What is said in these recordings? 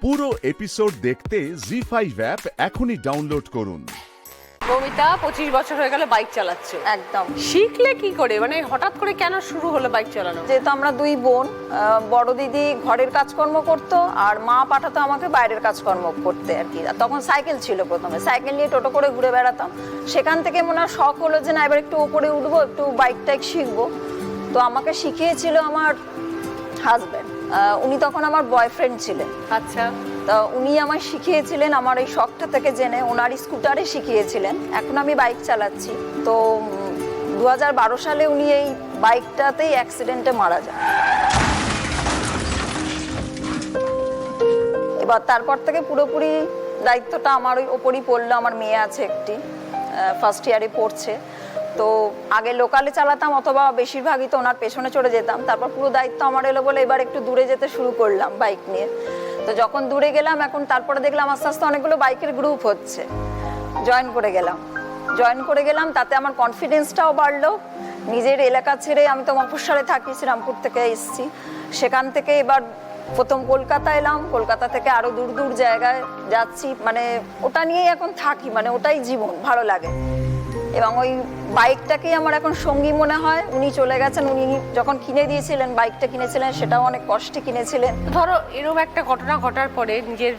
পুরো এপিসোড দেখতে জি5 অ্যাপ এখনই ডাউনলোড করুন। মমিতা 25 বছর হয়ে গেল বাইক চালাচ্ছে। একদম। শিখলে কি করে, মানে হঠাৎ করে কেন শুরু হলো বাইক চালানো? যেহেতু আমরা দুই বোন, বড় দিদি ঘরের কাজকর্ম করতো আর মা পাঠাতো আমাকে বাইরের কাজকর্ম করতে আর কি। তখন সাইকেল ছিল, প্রথমে সাইকেল নিয়ে টোটো করে ঘুরে বেড়াতাম। সেখান থেকে মনে হয় শখ হলো যে না এবার একটু উপরে উঠবো, একটু বাইক টাইক শিখবো। তো আমাকে শিখিয়েছিল আমার হাজব্যান্ড, উনি তখন আমার বয়ফ্রেন্ড ছিলেন। আচ্ছা। তো উনি আমায় শিখিয়েছিলেন, আমার এই শখটা থেকে জেনে ওনার স্কুটারে শিখিয়েছিলেন। এখন আমি বাইক চালাচ্ছি। তো 2012 সালে উনি এই বাইকটাতেই অ্যাক্সিডেন্টে মারা যান। এবার তারপর থেকে পুরোপুরি দায়িত্বটা আমার ওই ওপরই পড়লো। আমার মেয়ে আছে একটি, ফার্স্ট ইয়ারে পড়ছে। তো আগে লোকালে চালাতাম অথবা বেশিরভাগই তো ওনার পেছনে চড়ে যেতাম। তারপর পুরো দায়িত্ব আমার এলো বলে এবার একটু দূরে যেতে শুরু করলাম বাইক নিয়ে। তো যখন দূরে গেলাম, এখন তারপরে দেখলাম আস্তে আস্তে অনেকগুলো বাইকের গ্রুপ হচ্ছে, জয়েন করে গেলাম। তাতে আমার কনফিডেন্সটাও বাড়লো। নিজের এলাকা ছেড়ে, আমি তো মফস্বলে থাকি, শ্রীরামপুর থেকে এসেছি, সেখান থেকে এবার প্রথম কলকাতা এলাম, কলকাতা থেকে আরো দূর দূর জায়গায় যাচ্ছি। মানে ওটা নিয়েই এখন থাকি, মানে ওটাই জীবন, ভালো লাগে। এবং ওই বাইকটাকেই আমার এখন সঙ্গী মনে হয়। উনি চলে গেছেন, উনি যখন কিনে দিয়েছিলেন, বাইকটা কিনেছিলেন, সেটাও অনেক কষ্টে কিনেছিলেন। ধরো এরকম একটা ঘটনা ঘটার পরে নিজের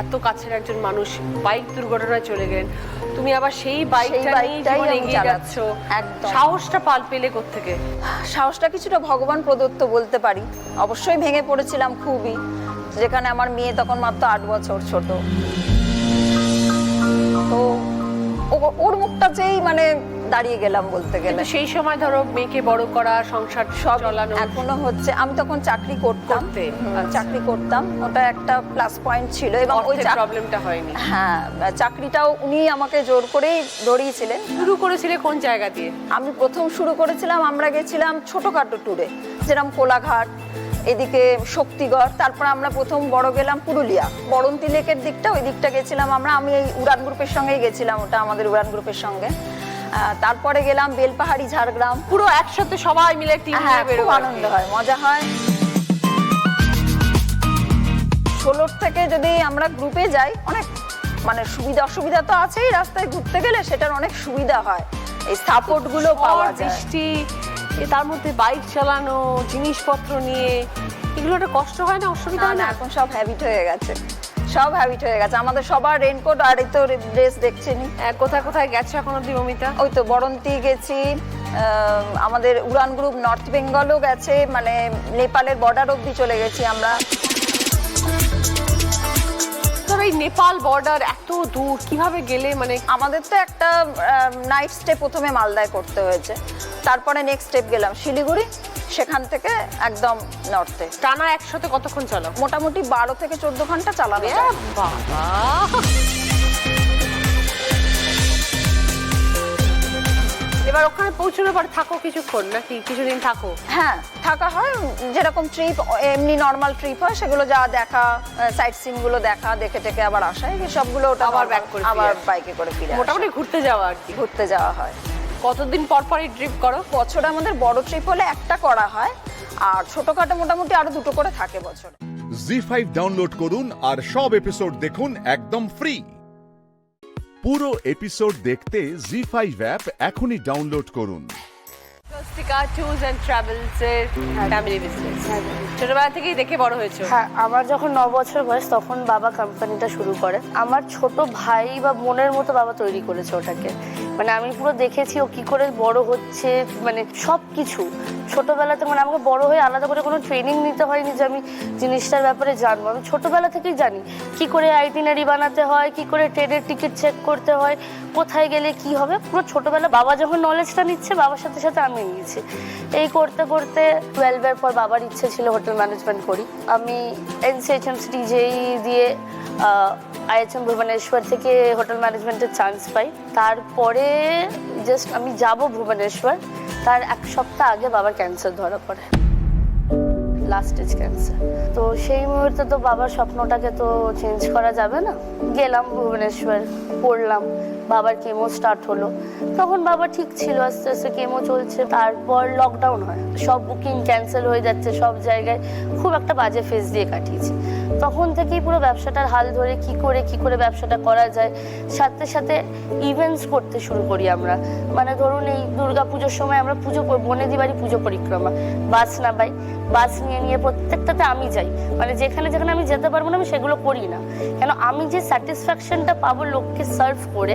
এত কাছের একজন মানুষ বাইক দুর্ঘটনায় চলে গেলেন, তুমি আবার সেই বাইকটাই এগিয়ে যাচ্ছ। একদম। সাহসটা পেলে কোত্থেকে? সাহসটা কিছুটা ভগবান প্রদত্ত বলতে পারি। অবশ্যই ভেঙে পড়েছিলাম খুবই, যেখানে আমার মেয়ে তখন মাত্র 8 বছর ছোট। তো ওর মুখটা চেয়েই মানে দাঁড়িয়ে গেলাম বলতে গেলে। সেই সময় ধরো মেয়েকে বড় করা, সংসার সব চালানো এখনো হচ্ছে। আমি তখন চাকরি করতাম, ওটা একটা প্লাস পয়েন্ট ছিল। এবং ওই প্রবলেমটা হয়নি। হ্যাঁ, চাকরিটাও উনি আমাকে জোর করেই ধরিয়েছিলেন। শুরু করেছিলে কোন জায়গা দিয়ে? আমি প্রথম শুরু করেছিলাম, আমরা গেছিলাম ছোটখাটো ট্যুরে, যেরকম কোলাঘাট, এদিকে শক্তিগড়। তারপর আমরা প্রথম বড় গেলাম পুরুলিয়া, বরন্তি লেকের দিকটা, ওই দিকটা গেছিলাম আমরা। আমি এই উড়ান গ্রুপের সঙ্গেই গেছিলাম, ওটা আমাদের উড়ান গ্রুপের সঙ্গে। তারপরে গেলাম বেলপাহাড়ি, ঝাড়গ্রাম। পুরো একসাথে সবাই মিলে টিম নিয়ে বের খুব আনন্দ হয়, মজা হয়। 16 থেকে যদি আমরা গ্রুপে যাই, অনেক মানে সুবিধা অসুবিধা তো আছেই। রাস্তায় ঘুরতে গেলে সেটার অনেক সুবিধা হয়, এই সাপোর্ট গুলো পাওয়া যায়। বৃষ্টি, তার মধ্যে বাইক চালানো, জিনিসপত্র নিয়ে, এগুলো একটা কষ্ট হয় না, অসুবিধা হয় না? এখন সব হ্যাবিট হয়ে গেছে, আমাদের সবার রেনকোট আর এই তো ড্রেস দেখছেনই। কোথায় কোথায় গেছো এখন অব্দি মমিতা? ওই তো বরন্তি গেছি, আমাদের উড়ান গ্রুপ নর্থ বেঙ্গলও গেছে, মানে নেপালের বর্ডার অব্দি চলে গেছি আমরা। এই নেপাল বর্ডার এত দূর কিভাবে গেলে? মানে আমাদের তো একটা নাইট স্টে প্রথমে মালদায় করতে হয়েছে, তারপরে নেক্সট স্টেপ গেলাম শিলিগুড়ি, সেখান থেকে একদম নর্থে। টানা একসাথে কতক্ষণ চালাও? মোটামুটি 12 থেকে 14 ঘন্টা চালানো। বাবা, এবার ওখানে পৌঁছানোর পর থাকো কিছুক্ষণ নাকি কিছুদিন থাকো? হ্যাঁ, থাকা হয়। যেরকম ট্রিপ, এমনি নর্মাল ট্রিপ হয়, সেগুলো যা দেখা, সাইট সিন গুলো দেখা, দেখে টেকে আবার আসা, এই সবগুলো ওটা আবার ব্যাক করে আবার বাইকে করে ফিরে আসা। মোটামুটি ঘুরতে যাওয়া আর কি। ঘুরতে যাওয়া হয়। কতদিন পর পরই ট্রিপ করো? বছরে আমাদের বড় ট্রিপ হলে একটা করা হয়, আর ছোটখাটো মোটামুটি আরো 2টো করে থাকে বছরে। জি5 ডাউনলোড করুন আর সব এপিসোড দেখুন একদম ফ্রি। পুরো এপিসোড দেখতে জি5 অ্যাপ এখনই ডাউনলোড করুন। স্বস্তিকা ট্যুরস এন্ড ট্রাভেলস এর ফ্যামিলি বিজনেস ছোটবেলা থেকেই দেখে বড় হয়েছে। হ্যাঁ, আমার যখন 9 বছর বয়স তখন বাবা কোম্পানিটা শুরু করে। আমার ছোট ভাই বা বোনের মতো বাবা তৈরি করেছে ওটাকে। মানে আমি পুরো দেখেছি ও কি করে বড় হচ্ছে, মানে সব কিছু ছোটবেলাতে। মানে আমাকে বড় হয়ে আলাদা করে কোনো ট্রেনিং নিতে হয়নি যে আমি জিনিসটার ব্যাপারে জানবো। আমি ছোটবেলা থেকেই জানি কি করে আইটিনারি বানাতে হয়, কি করে ট্রেনের টিকিট চেক করতে হয়, কোথায় গেলে কি হবে। পুরো ছোটবেলা বাবা যখন নলেজটা নিচ্ছে, বাবার সাথে সাথে আমি নিয়েছি। এই করতে করতে 12-এর পর বাবার ইচ্ছে ছিল হোটেল ম্যানেজমেন্ট করি। আমি NCHMCT JEE দিয়ে IHM ভুবনেশ্বর থেকে হোটেল ম্যানেজমেন্টের চান্স পাই। তারপরে জাস্ট আমি যাব ভুবনেশ্বর, তার 1 সপ্তাহ আগে বাবার ক্যান্সার ধরা পড়ে, লাস্ট স্টেজ ক্যান্সার। তো সেই মুহূর্তে তো বাবার স্বপ্নটাকে তো চেঞ্জ করা যাবে না। গেলাম ভুবনেশ্বর, পড়লাম, বাবার কেমো স্টার্ট হলো। তখন বাবা ঠিক ছিল, আস্তে আস্তে কেমো চলছে। তারপর লকডাউন হয়, সব বুকিং ক্যান্সেল হয়ে যাচ্ছে সব জায়গায়। খুব একটা বাজে ফেজ দিয়ে কাটিয়েছি। তখন থেকেই পুরো ব্যবসাটার হাল ধরে কি করে ব্যবসাটা করা যায়, সাথে সাথে ইভেন্টস করতে শুরু করি আমরা। মানে ধরুন এই দুর্গাপুজোর সময় আমরা বনেদি বাড়ি পুজো পরিক্রমা, বাস না পাই, বাস নিয়ে প্রত্যেকটাতে আমি যাই। মানে যেখানে যেখানে আমি যেতে পারবো না আমি সেগুলো করি না, কেন আমি যে স্যাটিসফ্যাকশনটা পাবো লোককে সার্ভ করে,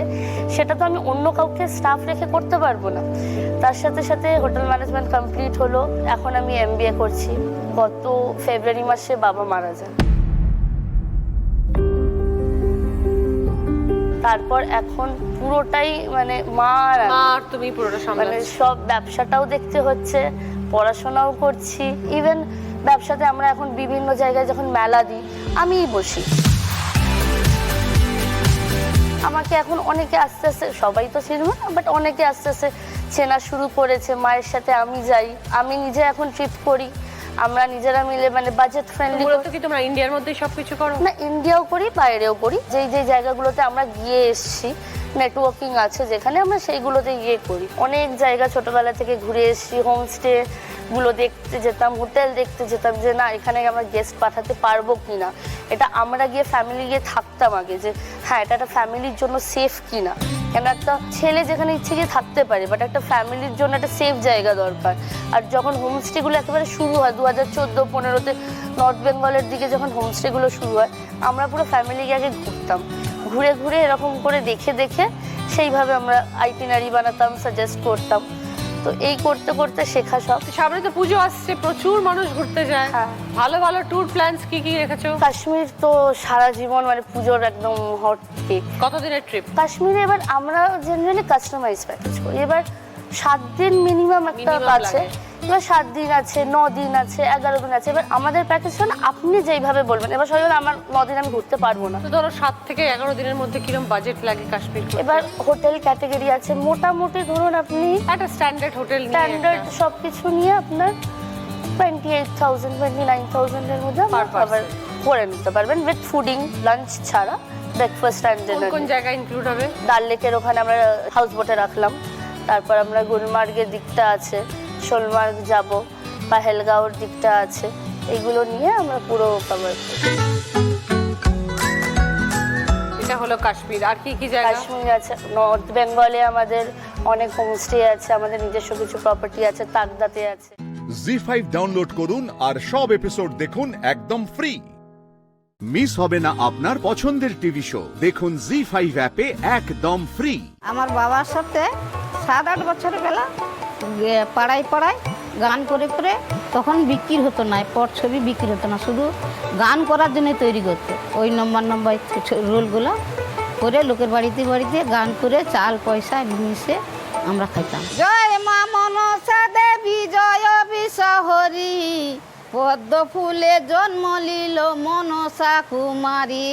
সেটা তো আমি অন্য কাউকে স্টাফ রেখে করতে পারবো না। তার সাথে সাথে হোটেল ম্যানেজমেন্ট কমপ্লিট হলো, এখন আমি MBA করছি। গত ফেব্রুয়ারি মাসে বাবা মারা যান, তারপর এখন পুরোটাই মানে মা আর তুমি পুরোটা মানে সামলাচ্ছ। সব ব্যবসাটাও দেখতে হচ্ছে, পড়াশোনাও করছি। ইভেন ব্যবসাতে আমরা এখন বিভিন্ন জায়গায় যখন মেলা দিই আমিই বসি। আমাকে এখন অনেকে আস্তে আস্তে, সবাই তো চিনবে না, বাট অনেকে আস্তে আস্তে চেনা শুরু করেছে। মায়ের সাথে আমি যাই, আমি নিজে এখন ট্রিপ করি, আমরা নিজেরা মিলে মানে বাজেট ফ্রেন্ডলি। মূলত কি তোমরা ইন্ডিয়ার মধ্যেই সবকিছু করো? না, ইন্ডিয়াও করি, বাইরেও করি। যেই জায়গাগুলোতে আমরা গিয়ে এসেছি, নেটওয়ার্কিং আছে যেখানে, আমরা সেইগুলোতে গিয়ে করি। অনেক জায়গা ছোটবেলা থেকে ঘুরে এসেছি, হোমস্টে গুলো দেখতে যেতাম, হোটেল দেখতে যেতাম, যে না এখানে আমরা গেস্ট পাঠাতে পারবো কিনা। এটা আমরা গিয়ে ফ্যামিলি গিয়ে থাকতাম আগে, যে হ্যাঁ এটা একটা ফ্যামিলির জন্য সেফ কিনা। কেন একটা ছেলে যেখানে ইচ্ছে গিয়ে থাকতে পারে, বাট একটা ফ্যামিলির জন্য একটা সেফ জায়গা দরকার। আর যখন হোমস্টেগুলো একেবারে শুরু হয় 2014-15-তে নর্থ বেঙ্গলের দিকে যখন হোমস্টেগুলো শুরু হয়, আমরা পুরো ফ্যামিলি গিয়ে আগে ঘুরতাম, ঘুরে এরকম করে দেখে সেইভাবে আমরা আইটিনারি বানাতাম, সাজেস্ট করতাম। তো এই করতে করতে শেখা সব। সামনে তো পুজো আসছে, প্রচুর মানুষ ঘুরতে যায়। হ্যাঁ। ভালো ভালো ট্যুর প্ল্যানস কি রেখেছো? কাশ্মীর তো সারা জীবন মানে পুজোর একদম হট কেক। কতদিনের ট্রিপ? কাশ্মীরে এবার আমরা জেনারেলি কাস্টমাইজ প্যাকেজ করি। এবার 7 দিন মিনিমাম একটা আছে, এবার 7 দিন আছে, 9 দিন আছে, 11 দিন আছে। এবার আমাদের প্যাকেজটা না আপনি যেইভাবে বলবেন। এবার সবাই বলে আমার 9 দিন আমি ঘুরতে পারবো না, তো ধরো 7 থেকে 11 দিনের মধ্যে কিরকম বাজেট লাগে কাশ্মীর? এবার হোটেল ক্যাটাগরি আছে, মোটামুটি ধরুন আপনি একটা স্ট্যান্ডার্ড হোটেল স্ট্যান্ডার্ড সবকিছু নিয়ে আপনার 28,000-29,000 এর মধ্যে কভার করে নিতে পারবেন, উইথ ফুডিং, লাঞ্চ ছাড়া, ব্রেকফাস্ট অ্যান্ড ডিনার। কোন জায়গায় ইনক্লুড হবে? ডাল লেকের ওখানে আমরা হাউস বোটে রাখলাম, তারপর আমরা গুলমার্গের দিকটা আছে, সোলমার্গ যাব, পাহেলগাঁওর দিকটা আছে, এইগুলো নিয়ে আমরা পুরো কভার করি। এটা হলো কাশ্মীর। আর কি জায়গা? কাশ্মীর আছে, নর্থ বেঙ্গলে আমাদের অনেক হোমস্টে আছে, আমাদের নিজস্ব কিছু প্রপার্টি আছে, তাকদাতে আছে। জি5 ডাউনলোড করুন আর সব এপিসোড দেখুন একদম ফ্রি। মিস হবে না আপনার পছন্দের টিভি শো, দেখুন জি5 অ্যাপে একদম ফ্রি। আমার বাবার সাথে 7-8 বছর বেলা পাড়ায় গান করে তখন বিক্রি হতো না, পট ছবি বিক্রি হতো না, শুধু গান করার জন্য তৈরি করতো। ওই নম্বর রোলগুলো করে লোকের বাড়িতে গান করে চাল পয়সা মিশে আমরা খাইতাম। জয় মা মনসা দেবী জয় বিশহরী, পদ্ম ফুলে জন্ম লিল মনসা কুমারী।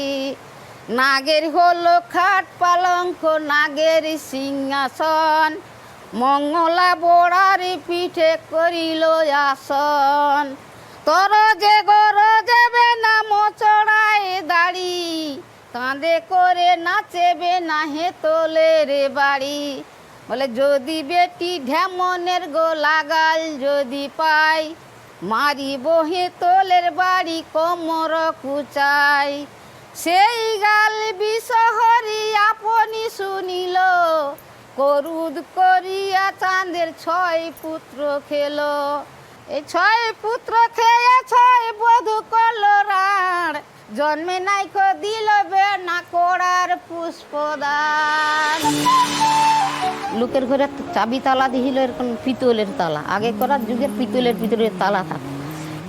নাগের হলো খাট পালঙ্ক, নাগের সিংহাসন, মঙ্গলা বড়ার পিঠে করিল আসন। তর যে গর যাবে না মোচড়ায় দাড়ি, কাঁধে করে নাচেবে না হে তোলে রে বাড়ি। বলে যদি বেটি ঢেমনের গোলাগাল যদি পাই, মারিব হে তোলের বাড়ি কোমর কুচাই। সেই গাল বিশহরী আপনি শুনিল, করুদ করিয়া চাঁদের 6 পুত্র খেলো। এই 6 পুত্র খেয়ে 6 বধূ করলো রাণ, জন্মে নাইকো দিল না কোড়ার পুষ্পদান। লোকের ঘরে চাবি তালা দিল এরকম পিতলের তালা, আগে করার যুগের পিতলের তালা থাকে,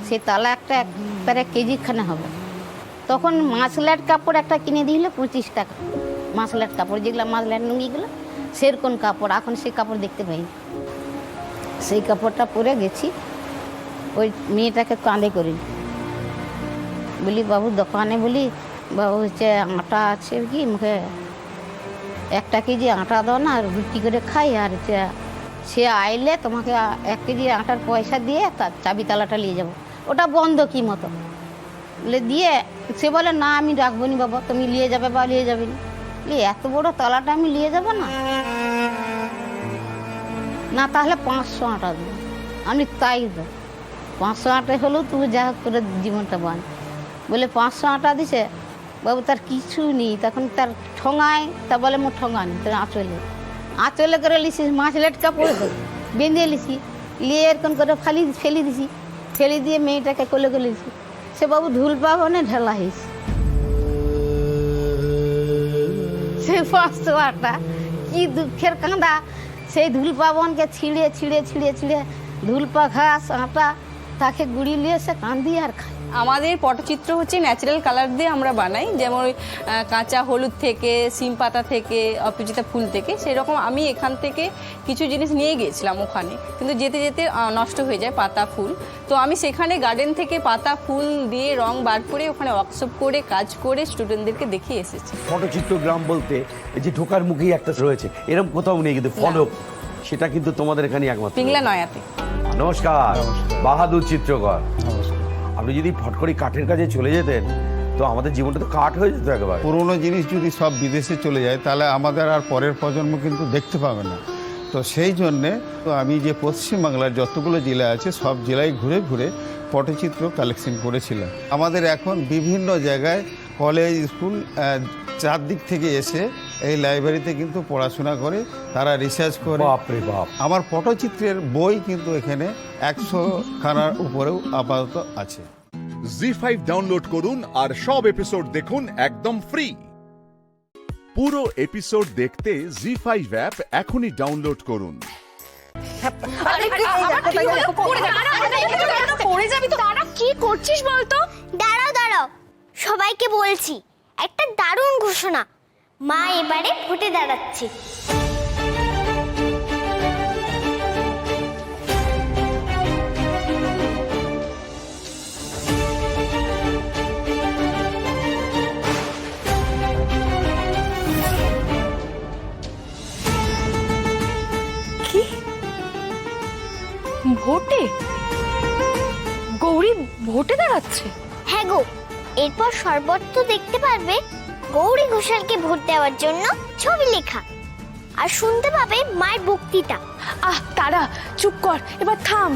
সেই তালা একটা একবারে কেজি খানে হবে। তখন মাছলাইট কাপড় একটা কিনে দিল 25 টাকা, মাছলাইট কাপড় যেগুলো মাছলাইট লুঙ্গিগুলো, সেরকম কাপড়। এখন সেই কাপড় দেখতে পাই, সেই কাপড়টা পরে গেছি। ওই মেয়েটাকে কাঁধে করি, বলি বাবু দোকানে, বলি বাবু হচ্ছে আটা আছে কি, মুখে 1 কেজি আটা দাও না, রুটি করে খাই। আর সে আইলে তোমাকে 1 কেজি আটার পয়সা দিয়ে তার চাবি তালাটা নিয়ে যাবো। ওটা বন্ধ কি মতো বলে দিয়ে, সে বলে না আমি রাখবো নি বাবা, তুমি নিয়ে যাবে বা নিয়ে যাবে না। এত বড় তালাটা আমি নিয়ে যাবো না, তাহলে 500 আটা দেবো। আমি তাই দেবো, 500 আটা হলেও তুমি যা হোক করে জীবনটা বান। বলে 500 আটা দিছে। বাবু তার কিছু নেই, তখন তার ঠোঙায়, তা বলে মোট ঠোঙা নেই, তার আঁচলে করে লিছি, মাছ লেটকা পড়ে তো বেঁধে লিছি, নিয়ে এরকম করে ফেলি দিছি, ফেলি দিয়ে মেয়েটাকে কোলে কোলে দিছি। সে বাবু ধুল পাবনে ঢেলা হয়েছে। সে 500 আটা কি দুঃখের কাঁদা, সেই ধুল পাবনকে ছিঁড়ে ছিঁড়ে ছিঁড়ে ছিঁড়ে ধুলপা ঘাস আটা তাকে গুঁড়ি নিয়ে এসে কান্দি আর খাই। আমাদের পটচিত্র হচ্ছে ন্যাচারাল কালার দিয়ে আমরা বানাই, যেমন কাঁচা হলুদ থেকে, সিম পাতা থেকে, অপরাজিতা ফুল থেকে। সেরকম আমি এখান থেকে কিছু জিনিস নিয়ে গিয়েছিলাম ওখানে, কিন্তু যেতে যেতে নষ্ট হয়ে যায় পাতা ফুল। তো আমি সেখানে গার্ডেন থেকে পাতা ফুল দিয়ে রং বার করে ওখানে ওয়ার্কশপ করে কাজ করে স্টুডেন্টদেরকে দেখিয়ে এসেছি। পটচিত্র গ্রাম বলতে এই যে ঢোকার মুখেই একটা রয়েছে, এরকম কোথাও নেই, কিন্তু ফলক সেটা কিন্তু তোমাদের এখানে একমাত্র। পিংলা নয়াতে। নমস্কার, বাহাদুর চিত্রকর। আপনি যদি ফট করে কাঠের কাজে চলে যেতেন তো আমাদের জীবনটা তো কাঠ হয়ে যেত একেবারে। পুরোনো জিনিস যদি সব বিদেশে চলে যায় তাহলে আমাদের আর পরের প্রজন্ম কিন্তু দেখতে পাবে না। তো সেই জন্যে তো আমি যে পশ্চিমবাংলার যতগুলো জেলা আছে সব জেলায় ঘুরে ঘুরে পটচিত্র কালেকশন করেছিলাম। আমাদের এখন বিভিন্ন জায়গায় কলেজ, স্কুল, চারদিক থেকে এসে এই লাইব্রেরিতে কিন্তু পড়াশোনা করে, তারা রিসার্চ করে। বাপরে বাপ! আমার পটচিত্রের বই কিন্তু এখানে 100 খানার উপরেও আপাতত আছে। জি5 ডাউনলোড করুন আর সব এপিসোড দেখুন একদম ফ্রি। পুরো এপিসোড দেখতে জি5 অ্যাপ এখনই ডাউনলোড করুন। কি করছিস বলতো? দাঁড়াও দাঁড়াও, সবাইকে বলছি একটা দারুণ ঘোষণা, মা এবারে ভোটে দাঁড়াচ্ছে। কি ভোটে? গৌরী ভোটে দাঁড়াচ্ছে? হ্যাঁ গো, এরপর সর্বত্র দেখতে পারবে গৌরী ঘোষালকে ভোট দেওয়ার জন্য ছবি লেখা, আর শুনতে পাবে মায়ের বক্তৃতা। তারা চুপ কর, এবার থাম।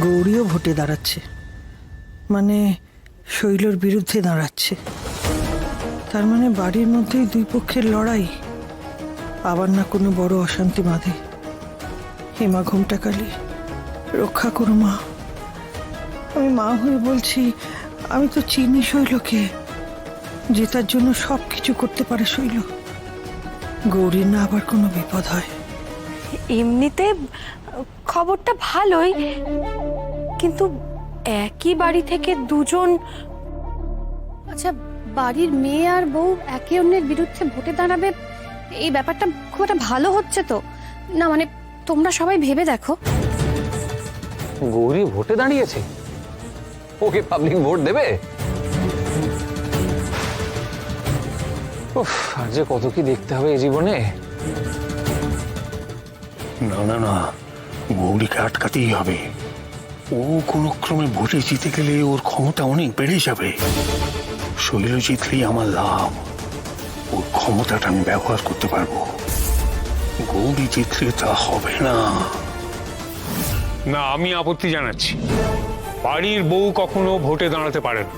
গৌরীও ভোটে দাঁড়াচ্ছে, মানে শৈলর বিরুদ্ধে দাঁড়াচ্ছে। তার মানে বাড়ির মধ্যেই দুই পক্ষের লড়াই, আবার না কোনো বড় অশান্তি বাঁধে। হেমা ঘোমটাকালী, রক্ষা করো মা। আমি মা হয়ে বলছি, আমি তো চিনি শৈলকে, জেতার জন্য সব কিছু করতে পারে শৈল। গৌরীর না আবার কোনো বিপদ হয়। এমনিতে খবরটা ভালোই, কিন্তু একই বাড়ি থেকে দুজন। আচ্ছা, বাড়ির মেয়ে আর বউ একে অন্যের বিরুদ্ধে ভোটে দাঁড়াবে, এই ব্যাপারটা খুব একটা ভালো হচ্ছে তো না। মানে তোমরা সবাই ভেবে দেখো। গৌরী ভোটে দাঁড়িয়েছে, ওকে পাবলিক ভোট দেবে? উফ, আর যে কত কি দেখতে হবে এই জীবনে। না না না, গৌরীকে আটকাতেই হবে। ও কোনো ক্রমে ভোটে জিতে গেলে ওর ক্ষমতা অনেক বেড়ে যাবে। শৈল জিতলেই আমার লাভ, ওর ক্ষমতাটা আমি ব্যবহার করতে পারবো। গৌরী জিতলে তা হবে না। না, আমি আপত্তি জানাচ্ছি। বাড়ির বউ কখনো ভোটে দাঁড়াতে পারে না,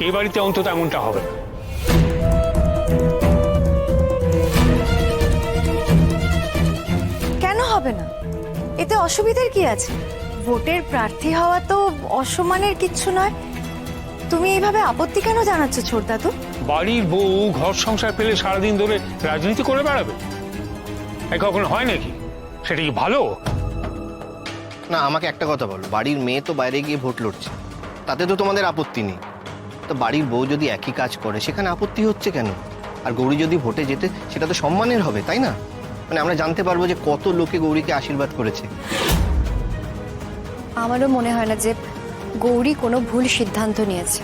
এ বাড়িতে অন্তত এমনটা হবে না। কেন হবে না? এতে অসুবিধার কি আছে? ভোটের প্রার্থী হওয়া তো অসম্মানের কিচ্ছু নয়। তুমি এইভাবে আপত্তি কেন জানাচ্ছ ছোট দাদু? বাড়ির বউ ঘর সংসার পেলে সারাদিন ধরে রাজনীতি করে বেড়াবে, কখনো হয় নাকি? সেটা কি ভালো? না, আমাকে একটা কথা বলো, বাড়ির মেয়ে তো বাইরে গিয়ে ভোট লড়ছে, তাতে তো তোমাদের আপত্তি নেই। তো বাড়ির বউ যদি একই কাজ করে সেখানে আপত্তি হচ্ছে কেন? আর গৌরী যদি ভোটে যেতে, সেটা তো সম্মানের হবে, তাই না? মানে আমরা জানতে পারবো যে কত লোকে গৌরীকে আশীর্বাদ করেছে। আমারও মনে হয় না যে গৌরী কোনো ভুল সিদ্ধান্ত নিয়েছে।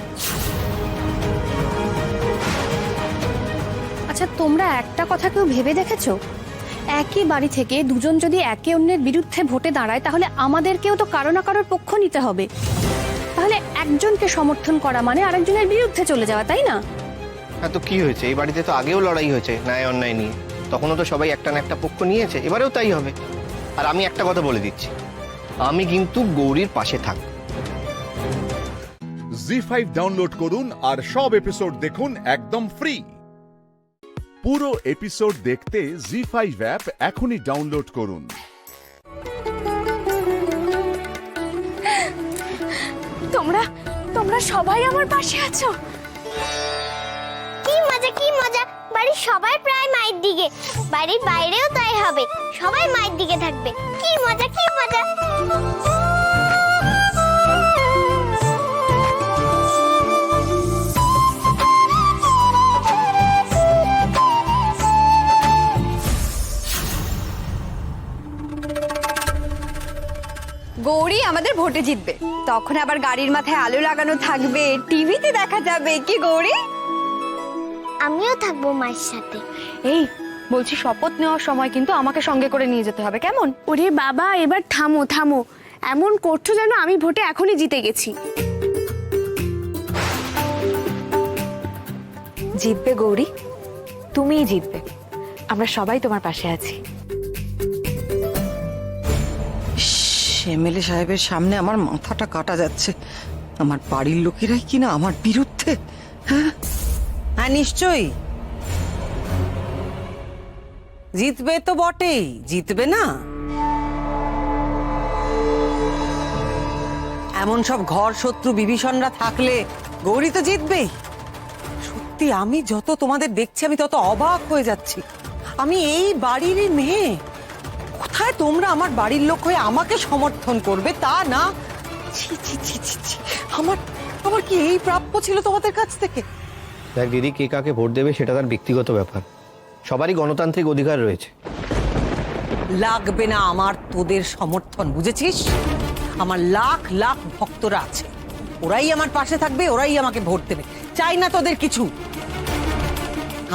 আচ্ছা, তোমরা একটা কথা কেউ ভেবে দেখেছো? একই বাড়ি থেকে দুজন যদি একে অন্যের বিরুদ্ধে ভোটে দাঁড়ায়, তাহলে আমাদেরকেও তো কারো না কারোর পক্ষ নিতে হবে। তাহলে একজনকে সমর্থন করা মানে আরেকজনের বিরুদ্ধে চলে যাওয়া, তাই না? হ্যাঁ, তো কি হয়েছে? এই বাড়িতে তো আগেও লড়াই হয়েছে ন্যায় অন্যায় নিয়ে, তখনও তো সবাই একটা না একটা পক্ষ নিয়েছে, এবারেও তাই হবে। আর আমি একটা কথা বলে দিচ্ছি, আমি কিন্তু গৌরীর পাশে থাকব। জি5 ডাউনলোড করুন আর সব এপিসোড দেখুন একদম ফ্রি। পুরো এপিসোড দেখতে জি5 অ্যাপ এখনই ডাউনলোড করুন। তোমরা সবাই আমার পাশে আছো। কি মজা কি মজা, বাড়ির সবাই প্রায় মায়ের দিকে, বাড়ির বাইরেও তাই হবে, সবাই মায়ের দিকে থাকবে। কি মজা কি মজা। গৌরী আমাদের ভোটে জিতবে, তখন আবার গাড়ির মাথায় আলো লাগানো থাকবে, টিভিতে দেখা যাবে। কি গৌরী? আমিও থাকবো মায়ের সাথে। এই বলছি, শপথ নেওয়ার সময় কিন্তু আমাকে সঙ্গে করে নিয়ে যেতে হবে, কেমন? ওরে বাবা, এবার থামো থামো, এমন করছো যেন আমি ভোটে এখনই জিতে গেছি। জিতবে গৌরী, তুমিই জিতবে, আমরা সবাই তোমার পাশে আছি। এমএলএ সাহেবের সামনে আমার মাথাটা কাটা যাচ্ছে। আমার বাড়ির লোকেরাই কিনা আমার বিরুদ্ধে। হ্যাঁ নিশ্চয়ই জিতবে তো বটেই, জিতবে না? এমন সব ঘর শত্রু বিভীষণরা থাকলে গৌরী তো জিতবেই। সত্যি আমি যত তোমাদের দেখছি আমি তত অবাক হয়ে যাচ্ছি। আমি এই বাড়িরই মেয়ে, কোথায় তোমরা আমার বাড়ির লোক হয়ে আমাকে সমর্থন করবে তা না। ছি ছি ছি ছি ছি, আমার কি এই প্রাপ্য ছিল তোমাদের কাছ থেকে? দেখ দিদি, কে কাকে ভোট দেবে সেটা তার ব্যক্তিগত ব্যাপার, সবারই গণতান্ত্রিক অধিকার রয়েছে। লাগবে না আমার তোদের সমর্থন, বুঝেছিস? আমার লাখ লাখ ভক্তরা আছে, ওরাই আমার পাশে থাকবে, ওরাই আমাকে ভোট দেবে। চাই না তোদের কিছু।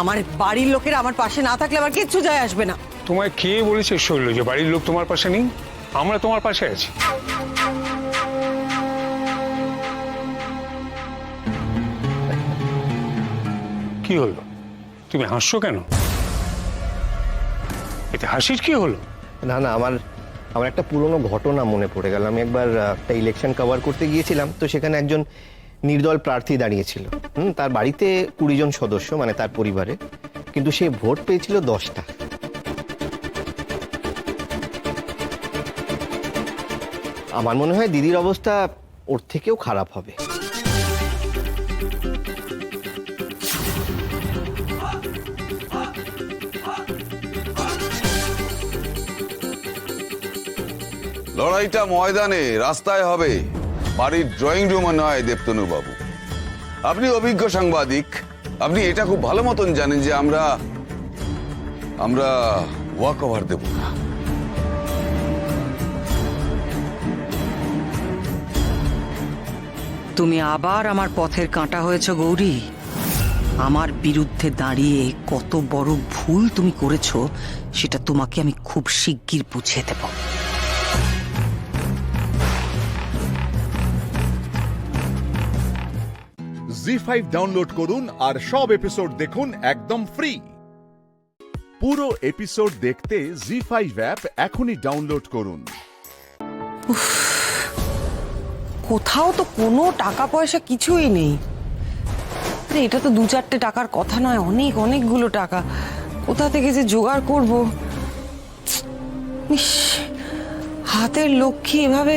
আমার বাড়ির লোকেরা আমার পাশে না থাকলে আমার কিচ্ছু যায় আসবে না। তোমায় কে বলেছে শৈল যে বাড়ির লোক তোমার পাশে নেই? আমরা তোমার পাশে আছি। কি হলো, তুমি হাসছো কেন? এতে হাসির কি হলো? না না, আমার একটা পুরনো ঘটনা মনে পড়ে গেল। আমি একবার একটা ইলেকশন কভার করতে গিয়েছিলাম, তো সেখানে একজন নির্দল প্রার্থী দাঁড়িয়েছিল। তার বাড়িতে 20 জন সদস্য, মানে তার পরিবারে, কিন্তু সে ভোট পেয়েছিল 10টা। আমার মনে হয় দিদির অবস্থা ওর থেকেও খারাপ হবে। লড়াইটা ময়দানে রাস্তায় হবে, বাড়ির ড্রয়িং রুমে নয়। দেবতনু বাবু, আপনি অভিজ্ঞ সাংবাদিক, আপনি এটা খুব ভালো মতন জানেন যে আমরা ওয়াক ওভার দেব না। তুমি আবার আমার পথের কাঁটা হয়েছ গৌরী। আমার বিরুদ্ধে দাঁড়িয়ে কত বড় ভুল তুমি করেছো সেটা তোমাকে আমি খুব শিগগির বুঝিয়ে দেব। জি5 ডাউনলোড করুন আর সব এপিসোড দেখুন একদম ফ্রি। পুরো এপিসোড দেখতে জি5 অ্যাপ এখনই ডাউনলোড করুন। কোথাও তো কোনো টাকা পয়সা কিছুই নেই। আরে এটা তো 2-4টে টাকার কথা নয়, অনেকগুলো টাকা। কোথা থেকে যে জোগাড় করব। ইস, হাতের লক্ষ্মী এভাবে